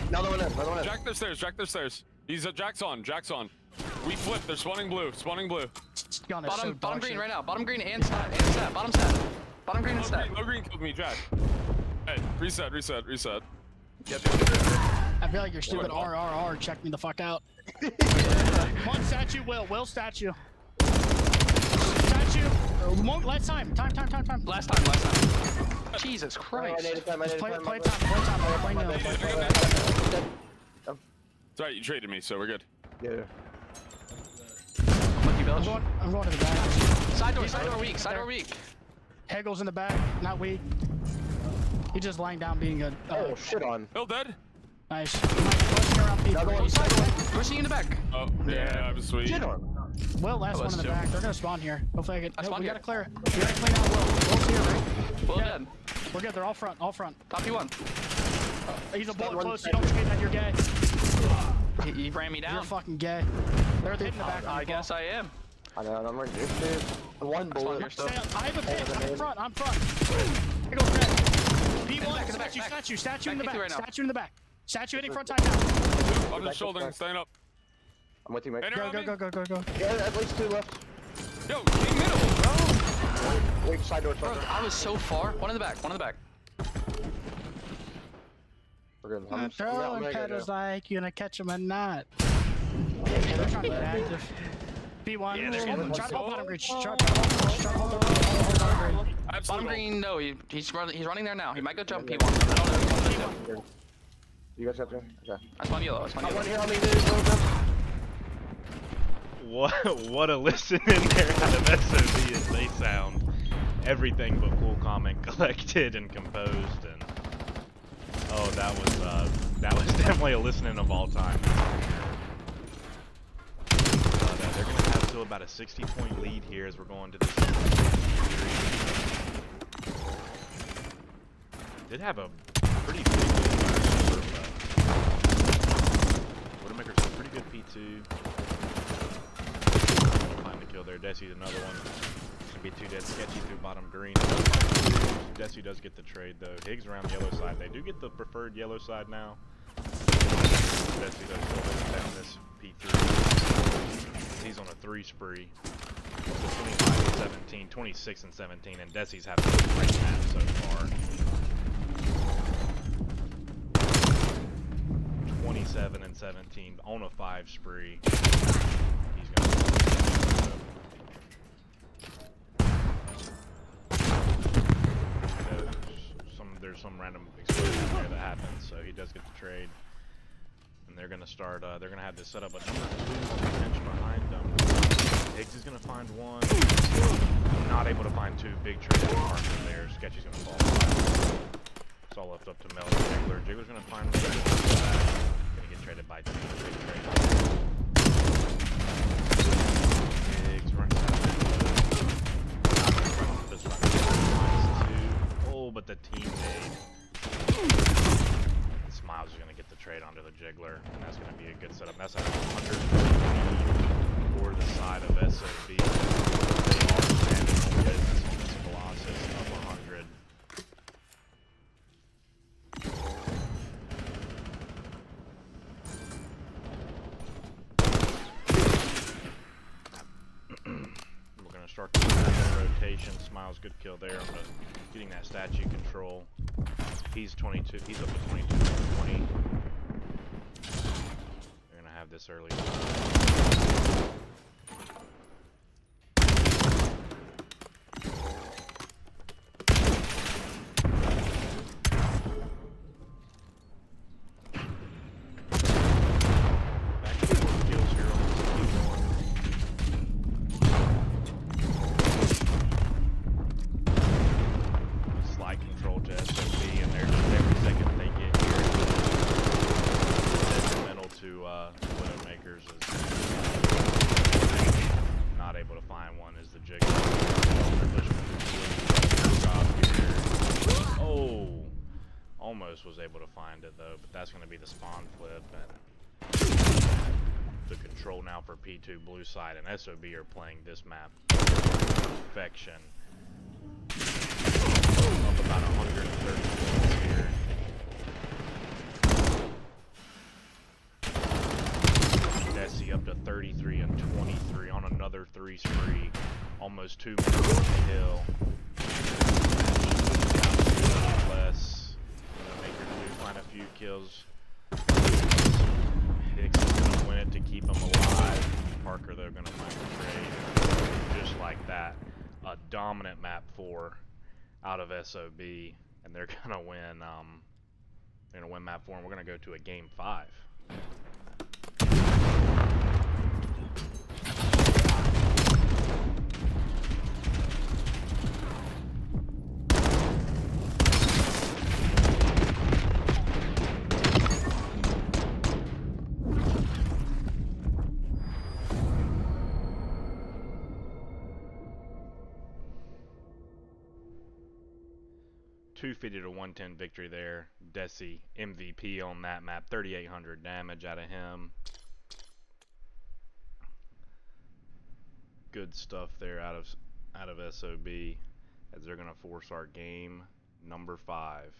Another one in. Jack their stairs. He's Jack's on. We flip, they're spawning blue. Bottom green right now. Bottom green and stat. Bottom stat. Bottom green and stat. Low green killed me, Jack. Hey, reset. Yep. I feel like your stupid RRR checked me the fuck out. One statue, Will statue. Statue. Last time. Time. Last time. Jesus Christ. Play time. It's alright, you traded me, so we're good. Yeah. Lucky Belch. I'm going to the back. Side door weak. Hegel's in the back, not weak. He's just lying down being a... Oh, shit on. Bill dead? Nice. Another one. Pushing in the back. Oh, yeah, I'm sweet. Shit on. Will, last one in the two. back. They're gonna spawn here. Hopefully I can... I No, spawned we here. gotta clear it. We gotta clean out Will. Will's here, right? Well Yeah. dead. We're good. They're all front. Top P1. He's a bullet one close. side. You don't trade that. You're gay. He ran me You're down. fucking gay. They're hitting the back. I guess I am. I know, I'm right here. Dude. One bullet. here still. Stay up. I have a pick. I'm front. Here goes red. P1. Statue in the Back back. right now. Statue in the back. Statue hitting front side now. I'm just shouldering, staying up. I'm with you, mate. Hey, Go. Yeah, at least 2 left. Yo, king middle, bro. Wait, side door. Bro, I was so far. One in the back. We're good. I'm I'm throwing gonna petals go. like you gonna catch them or not. Yeah, they're trying to get active. P1. Yeah, they're getting Try to hold bottom green. Try to hold the bottom green. Bottom Absolutely. green, no. He's running there now. He might go jump P1. I don't know. You guys have to? Okay. I spawned yellow. Got one here on me, dude. What a listen in there out of SOB as they sound everything but cool, calm, and collected and composed, and oh, that was definitely a listening of all time. They're gonna have still about a 60-point lead here as we're going to this. Did have a pretty big lead. Widowmakers a pretty good P2. Find the kill there. Desi another one. Should be 2 dead. Sketchy through bottom green. Desi does get the trade though. Higgs around the yellow side. They do get the preferred yellow side now. Desi does still hold down this P3. He's on a 3 spree. 25 and 17, 26 and 17, and Desi's having a great map so far. 27 and 17 on a 5 spree. He's gonna there's some random explosion there that happens, so he does get the trade. And they're gonna start they're gonna have this set up a number 2 bench behind them. Higgs is gonna find one. Not able to find 2. Big trade marker there. Sketchy's gonna fall. It's all left up to Mel and Jiggler. Jiggler's gonna find one. Gonna get traded by 2. Big trade. Higgs runs out of this -2. Oh, but the teammate. Smiles is gonna get the trade onto the Jiggler, and that's gonna be a good setup. That's a 100 for the side of SOB. They are standing on business on this Colossus of 100. We're gonna start the rotation. Smiles, good kill there on getting that statue control. He's 22. He's up to 22 and 20. They're gonna have this early. Back to 4 kills here on this P1. Slide control to SOB, and they're just every second they get here. Detrimental to Widowmakers is not able to find one is the Jigger. Oh, almost was able to find it though, but that's going to be the spawn flip, and the control now for P2 blue side, and SOB are playing this map perfection. Up about 130 points here. Desi up to 33 and 23 on another 3 spree. Almost 2 minutes on the hill. Less. Widowmakers do find a few kills. 4 out of SOB, and they're gonna win. They're gonna win map 4, and we're gonna go to a game 5. $250 to 110 victory there. Desi MVP on that map. 3,800 damage out of him. Good stuff there out of SOB, as they're gonna force our game number 5.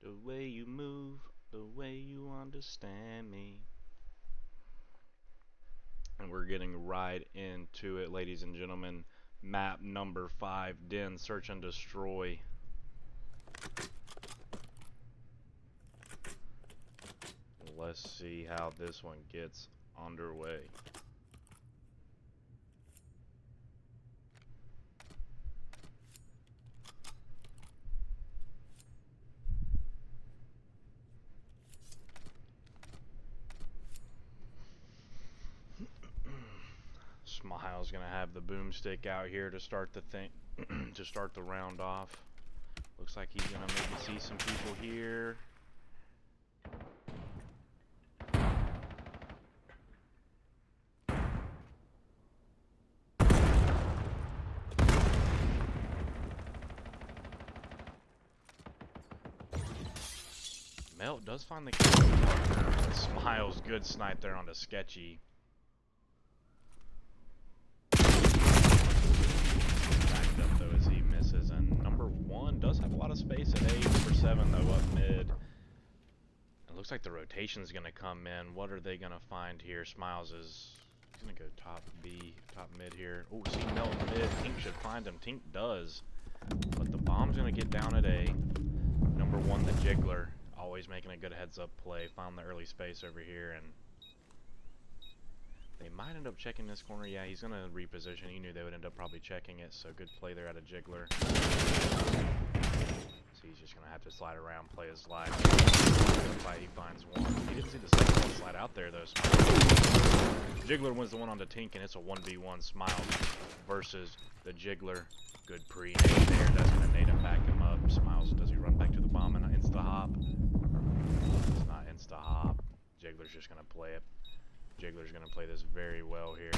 The way you move, the way you understand me. And we're getting right into it, ladies and gentlemen. Map number 5, Den, Search and Destroy. Let's see how this one gets underway. Smile's gonna have the boomstick out here to start the thing, to start the round off. Looks like he's gonna maybe see some people here. Melt does find the kill. Smile's good snipe there on the sketchy. Backed up though as he misses, and number 1 does have a lot of space at A. Number 7 though up mid. It looks like the rotation's gonna come in. What are they gonna find here? Smiles is gonna go top B, top mid here. Oh, see Melt mid. Tink should find him. Tink does, but the bomb's gonna get down at A. Number 1, the Jiggler. Always making a good heads-up play. Found the early space over here, and they might end up checking this corner. Yeah, he's going to reposition. He knew they would end up probably checking it, so good play there at a Jiggler. So he's just going to have to slide around, play his slide. He finds one. He didn't see the second one slide out there, though. Jiggler wins the one on the Tink, and it's a 1v1 Smile versus the Jiggler. Good pre-nade there. That's going to nade him, back him up. Smiles, does he run back to the bomb and insta-hop? It's not insta-hop. Jiggler's just going to play it. Jiggler's going to play this very well here.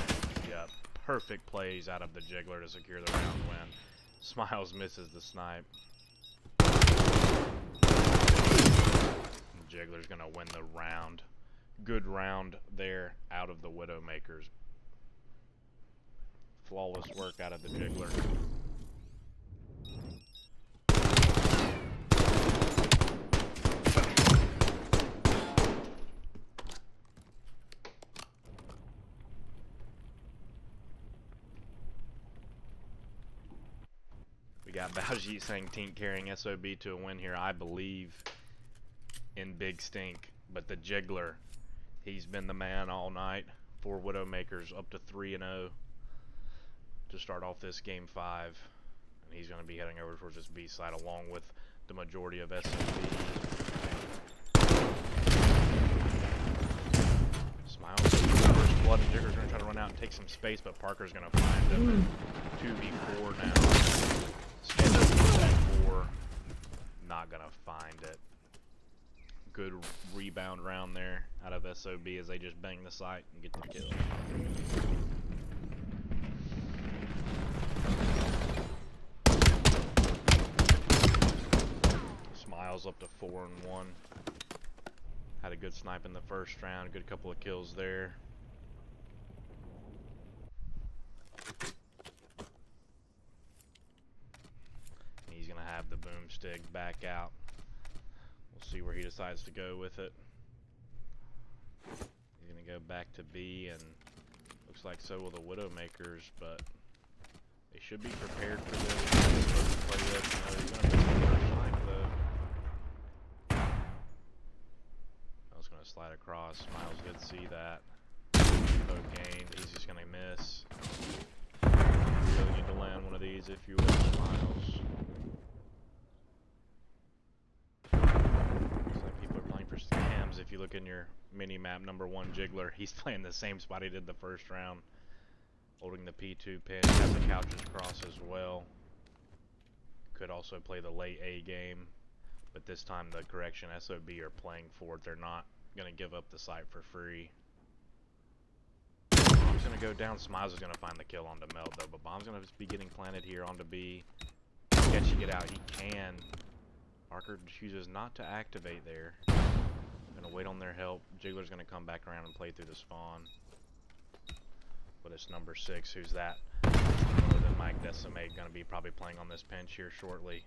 Yep. Perfect plays out of the Jiggler to secure the round win. Smiles misses the snipe. Jiggler's going to win the round. Good round there out of the Widowmakers. Flawless work out of the Jiggler. We got Baoji saying Tink carrying SOB to a win here. I believe in Big Stink, but the Jiggler, he's been the man all night for Widowmakers, up to 3-0 to start off this game 5. And he's going to be heading over towards this B side along with the majority of SOB. Smiles first blood, and Jigger's going to try to run out and take some space, but Parker's going to find him. 2v4 now. Sketchy at 4. Not going to find it. Good rebound round there out of SOB as they just bang the site and get the kill. 4-1. Had a good snipe in the first round, good couple of kills there. And he's gonna have the boomstick back out. We'll see where he decides to go with it. He's gonna go back to B, and looks like so will the Widowmakers, but they should be prepared for this. They're supposed to play this. No, he's gonna miss the first snipe though. I was gonna slide across. Smiles did see that. Poke gained. He's just gonna miss. You really need to land one of these if you will, Smiles. Looks like people are playing for scams. If you look in your mini map, number 1 Jiggler, he's playing the same spot he did the first round. Holding the P2 pin, has the couches cross as well. Could also play the late A game, but this time the correction SOB are playing for it. They're not going to give up the site for free. Bomb's going to go down. Smiles is going to find the kill onto Meld though, but bomb's going to be getting planted here onto B. Sketchy get out, he can. Parker chooses not to activate there. Going to wait on their help. Jiggler's going to come back around and play through the spawn. But it's number 6, who's that? Other than Mike Decimate, gonna be probably playing on this pinch here shortly.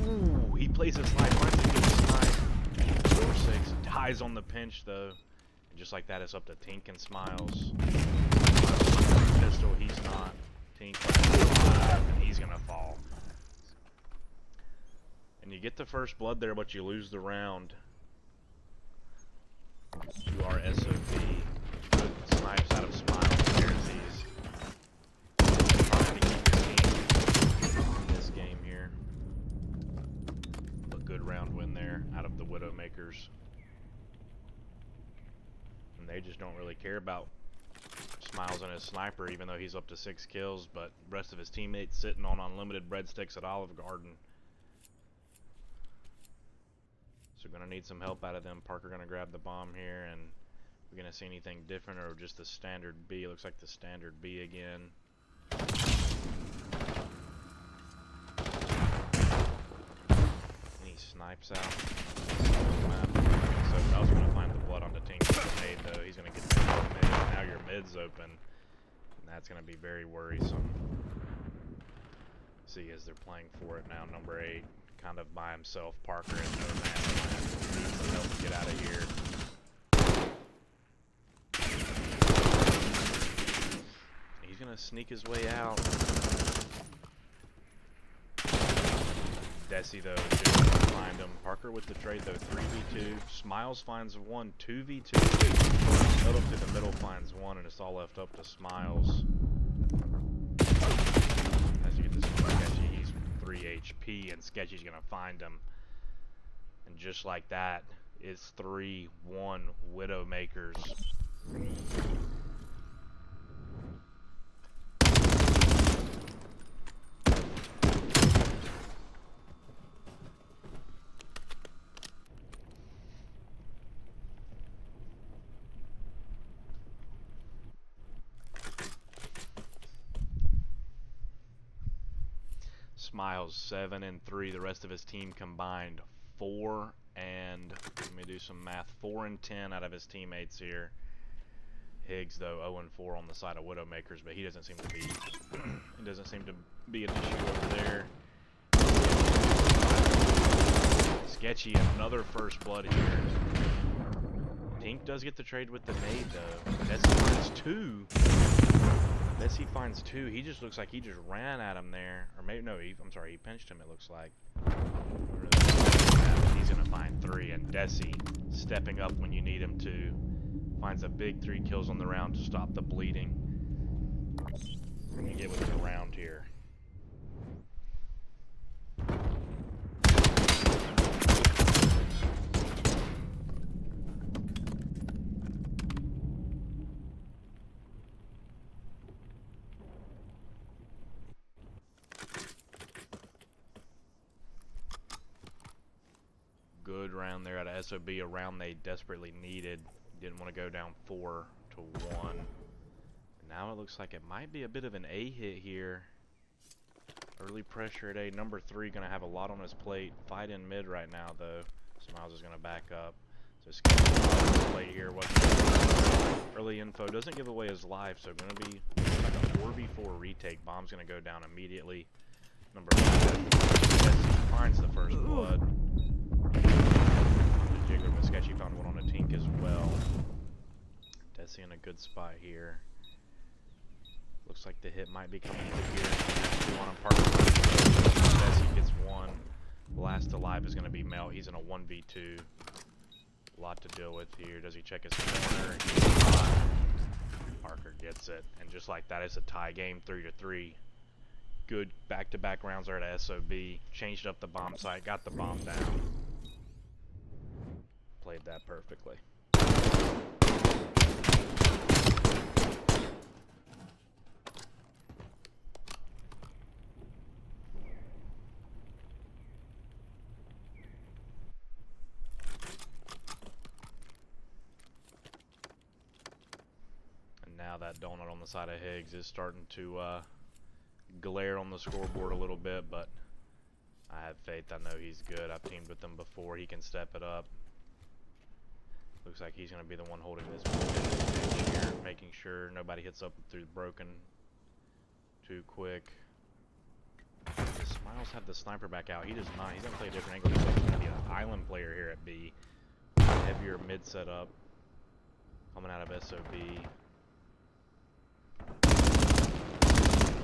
Ooh, he plays a snipe, finds a good snipe. Number 6 dies on the pinch though. And just like that, it's up to Tink and Smiles. Pistol, he's not. Tink, and he's gonna fall. And you get the first blood there, but you lose the round. To our SOB. Good snipes out of Smiles. There's these. Trying to keep his team in this game here. A good round win there out of the Widowmakers. And they just don't really care about Smiles and his sniper, even though he's up to 6 kills, but the rest of his teammates sitting on unlimited breadsticks at Olive Garden. So we're going to need some help out of them. Parker going to grab the bomb here, and we're going to see anything different or just the standard B. It looks like the standard B again. And he snipes out. So I was going to find the blood on the Tink's grenade though. He's going to get that mid. Now your mid's open. And that's going to be very worrisome. See as they're playing for it now, number 8. Kind of by himself, Parker and no man's land. Needs some help to get out of here. He's gonna sneak his way out. Desi though, just gonna find him. Parker with the trade though, 3v2. Smiles finds 1, 2v2. Held up to the middle finds 1, and it's all left up to Smiles. As you get this Sketchy, he's 3 HP, and Sketchy's gonna find him. And just like that, it's 3-1 Widowmakers. Smiles 7 and 3. The rest of his team combined 4 and let me do some math. 4 and 10 out of his teammates here. Higgs though 0 and 4 on the side of Widowmakers, but he doesn't seem to be it doesn't seem to be an issue over there. Sketchy, another first blood here. Tink does get the trade with the nade though. Desi finds 2. Desi finds 2. He just looks like he just ran at him there. Or maybe, no, I'm sorry, he pinched him it looks like. He's gonna find 3, and Desi stepping up when you need him to. Finds a big 3 kills on the round to stop the bleeding. And get within a round here. Good round there out of SOB, a round they desperately needed. Didn't want to go down 4-1. And now it looks like it might be a bit of an A hit here. Early pressure at A. Number 3 gonna have a lot on his plate. Fight in mid right now though. Smiles is gonna back up. So Sketchy play here. What early info doesn't give away his life, so gonna be like a 4v4 retake. Bomb's gonna go down immediately. Number 5 finds the first blood. Jiggler, but Sketchy found one on a Tink as well. Desi in a good spot here. Looks like the hit might be coming through here. One on Parker. Desi gets one. Last alive is going to be Melt. He's in a 1v2. A lot to deal with here. Does he check his corner? Parker gets it. And just like that, it's a tie game, 3-3. Good back-to-back rounds are at SOB. Changed up the bomb site. Got the bomb down. Played that perfectly. And now that donut on the side of Higgs is starting to glare on the scoreboard a little bit, but I have faith. I know he's good. I've teamed with him before. He can step it up. Looks like he's going to be the one holding this position here, making sure nobody hits up through the broken too quick. Smiles have the sniper back out. He does not. He's going to play a different angle. He's going to be an island player here at B. Heavier mid setup coming out of SOB.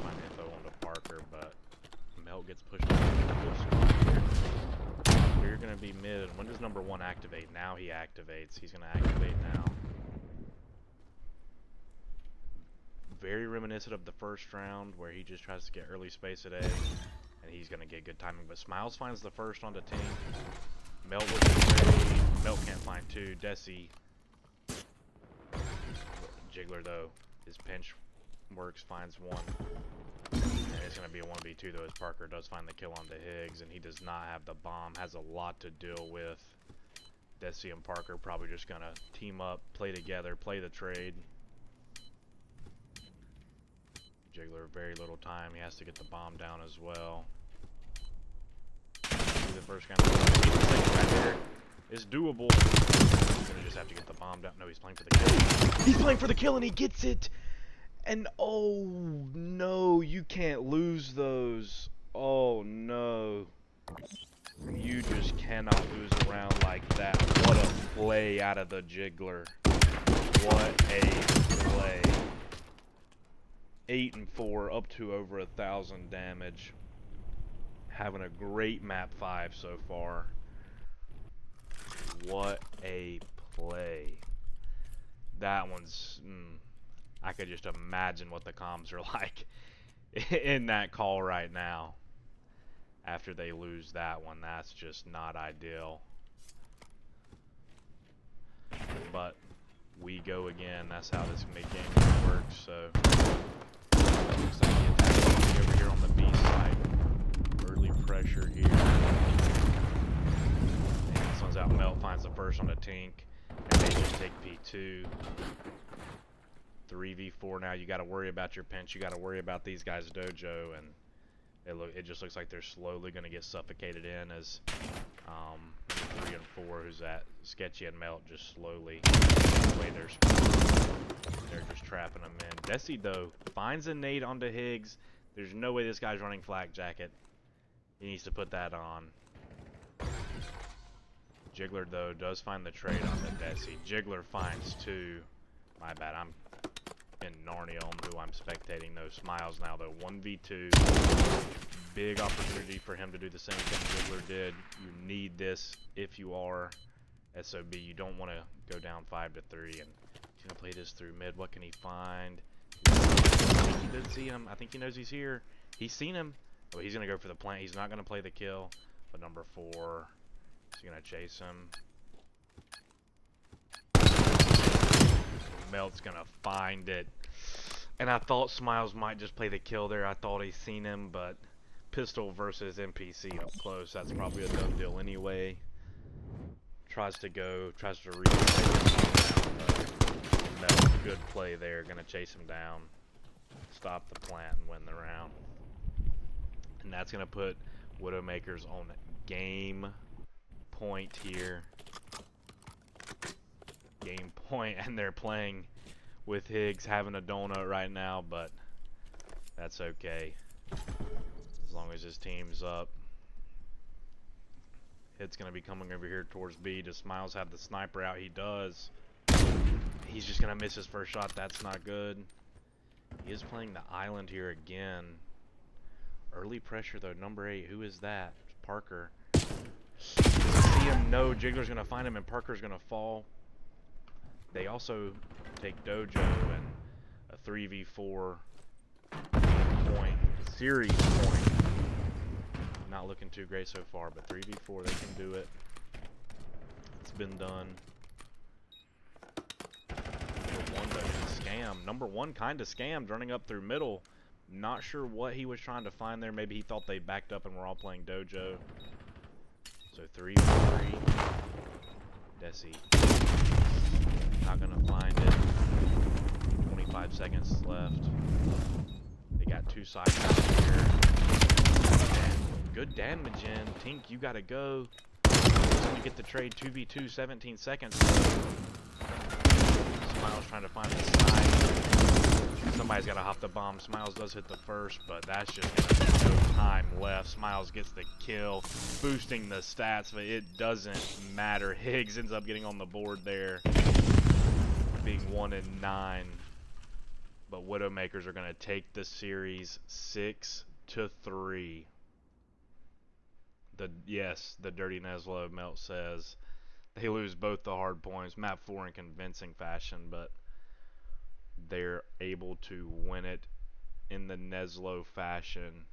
Find info onto Parker, but Melt gets pushed into a good spot here. We're going to be mid. When does number 1 activate? Now he activates. He's going to activate now. Very reminiscent of the first round where he just tries to get early space at A. And he's going to get good timing. But Smiles finds the first on the team. Melt with the trade. Melt can't find 2. Desi. Jiggler though. His pinch works, finds 1. And it's going to be a 1v2 though, as Parker does find the kill onto Higgs, and he does not have the bomb, has a lot to deal with. Desi and Parker probably just going to team up, play together, play the trade. Jiggler, very little time, he has to get the bomb down as well. The first kind of right there. It's doable. He's going to just have to get the bomb down. No, he's playing for the kill. He's playing for the kill and he gets it! And oh no, you can't lose those. Oh no. You just cannot lose a round like that. What a play out of the Jiggler. What a play. 8 and 4, up to over 1,000 damage. Having a great map 5 so far. What a play. That one's... I could just imagine what the comms are like in that call right now. After they lose that one, that's just not ideal. But we go again. That's how this mid-game works. So looks like the attack over here on the B side. Early pressure here. And this one's out. Melt finds the first on the Tink, and they just take P2. 3v4 now. You got to worry about your pinch. You got to worry about these guys' dojo, and it just looks like they're slowly going to get suffocated in as 3 and 4, who's at Sketchy and Melt, just slowly play their spot. They're just trapping them in. Desi though finds a nade onto Higgs. There's no way this guy's running flak jacket. He needs to put that on. Jiggler though does find the trade on the Desi. Jiggler finds 2. My bad. I'm in Narnia on who I'm spectating. Those Smiles now though. 1v2. Big opportunity for him to do the same thing Jiggler did. You need this if you are SOB. You don't want to go down 5-3, and he's gonna play this through mid. What can he find? He did see him. I think he knows he's here. He's seen him. Oh, he's gonna go for the plant. He's not gonna play the kill. But number 4, he's gonna chase him. Melt's gonna find it. And I thought Smiles might just play the kill there. I thought he seen him, but pistol versus NPC up close, that's probably a done deal anyway. Tries to reach. Melt, good play there. Gonna chase him down, stop the plant, and win the round. that's gonna put Widowmakers on game point here. Game point, and they're playing with Higgs having a donut right now, but that's okay. As long as his team's up. Hit's gonna be coming over here towards B. Does Smiles have the sniper out? He does. He's just gonna miss his first shot. That's not good. He is playing the island here again. Early pressure though, number 8. Who is that? Parker. See him? No. Jiggler's gonna find him and Parker's gonna fall. They also take Dojo and a 3v4 point, series point. Not looking too great so far, but 3v4, they can do it. It's been done. Number 1 though, scam. Number 1 kind of scammed, running up through middle. Not sure what he was trying to find there. Maybe he thought they backed up and were all playing Dojo. So 3v3. Desi. Not gonna find it. 25 seconds left. They got 2 sides out here. And good damage in. Tink, you gotta go. You get the trade 2v2, 17 seconds. Smiles trying to find the side. Somebody's gotta hop the bomb. Smiles does hit the first, but that's just gonna be no time left. Smiles gets the kill, boosting the stats, but it doesn't matter. Higgs ends up getting on the board there, being 1-9. But Widowmakers are gonna take the series 6-3. The Dirty Neslo Melt says they lose both the hard points. Map 4 in convincing fashion, but they're able to win it in the Neslo fashion,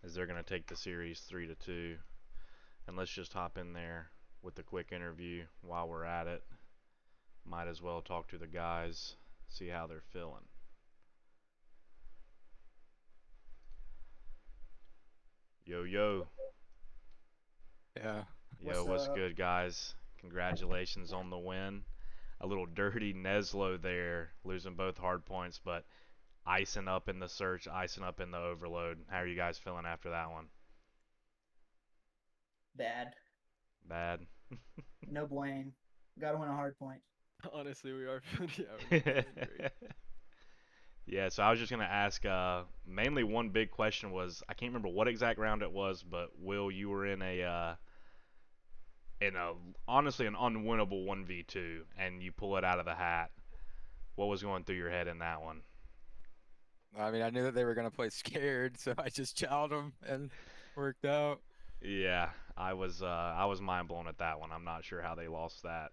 as they're going to take the series 3-2. And let's just hop in there with a quick interview while we're at it. Might as well talk to the guys, see how they're feeling. Yo, yo. Yeah. Yo, what's good, guys? Congratulations on the win. A little dirty Neslo there, losing both hard points, but icing up in the search, icing up in the overload. How are you guys feeling after that one? Bad. Bad? No blame. Gotta win a hard point. Honestly, we are feeling great. Yeah, so I was just going to ask, mainly one big question was, I can't remember what exact round it was, but Will, you were in a honestly an unwinnable 1v2, and you pull it out of the hat. What was going through your head in that one? I mean, I knew that they were gonna play scared, so I just chowed them and worked out. Yeah, I was mind blown at that one. I'm not sure how they lost that.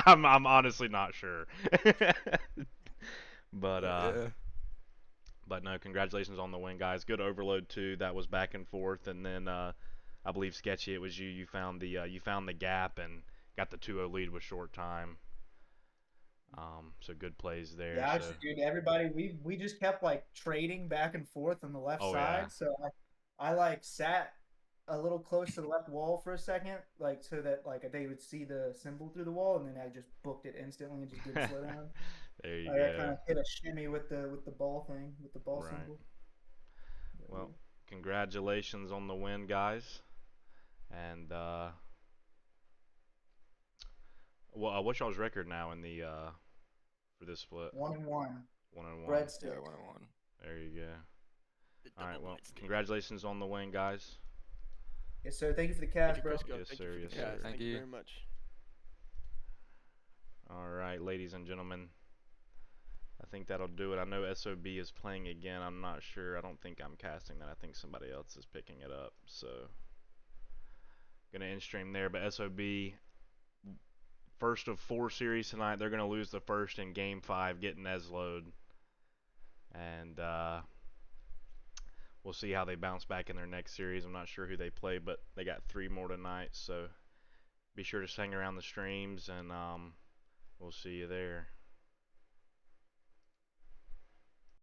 I'm honestly not sure. But Yeah. but no, congratulations on the win, guys. Good overload too. That was back and forth, and then I believe Sketchy, it was you. You found the gap and got the 2-0 lead with short time. So good plays there. Yeah, So. dude, everybody, we just kept like trading back and forth on the left side. Yeah. So I like sat a little close to the left wall for a second, like so that like they would see the symbol through the wall, and then I just booked it instantly and just didn't slow down. There you I go. kind of hit a shimmy with the ball thing, with the ball Right. symbol. Well, congratulations on the win, guys. And what's y'all's record now in the for this split? 1-1. 1-1. Breadstick. Yeah, 1-1. There you go. All right. Well, congratulations on the win, guys. Yes, sir. Thank you for the cash, bro. Yes, sir. Yes, sir. Thank you you. very much. All right, ladies and gentlemen. I think that'll do it. I know SOB is playing again. I'm not sure. I don't think I'm casting that. I think somebody else is picking it up. So, gonna end stream there. But SOB, first of 4 series tonight. They're gonna lose the first in Game 5, getting Neslo'd. And we'll see how they bounce back in their next series. I'm not sure who they play, but they got 3 more tonight. So, be sure to hang around the streams, and we'll see you there.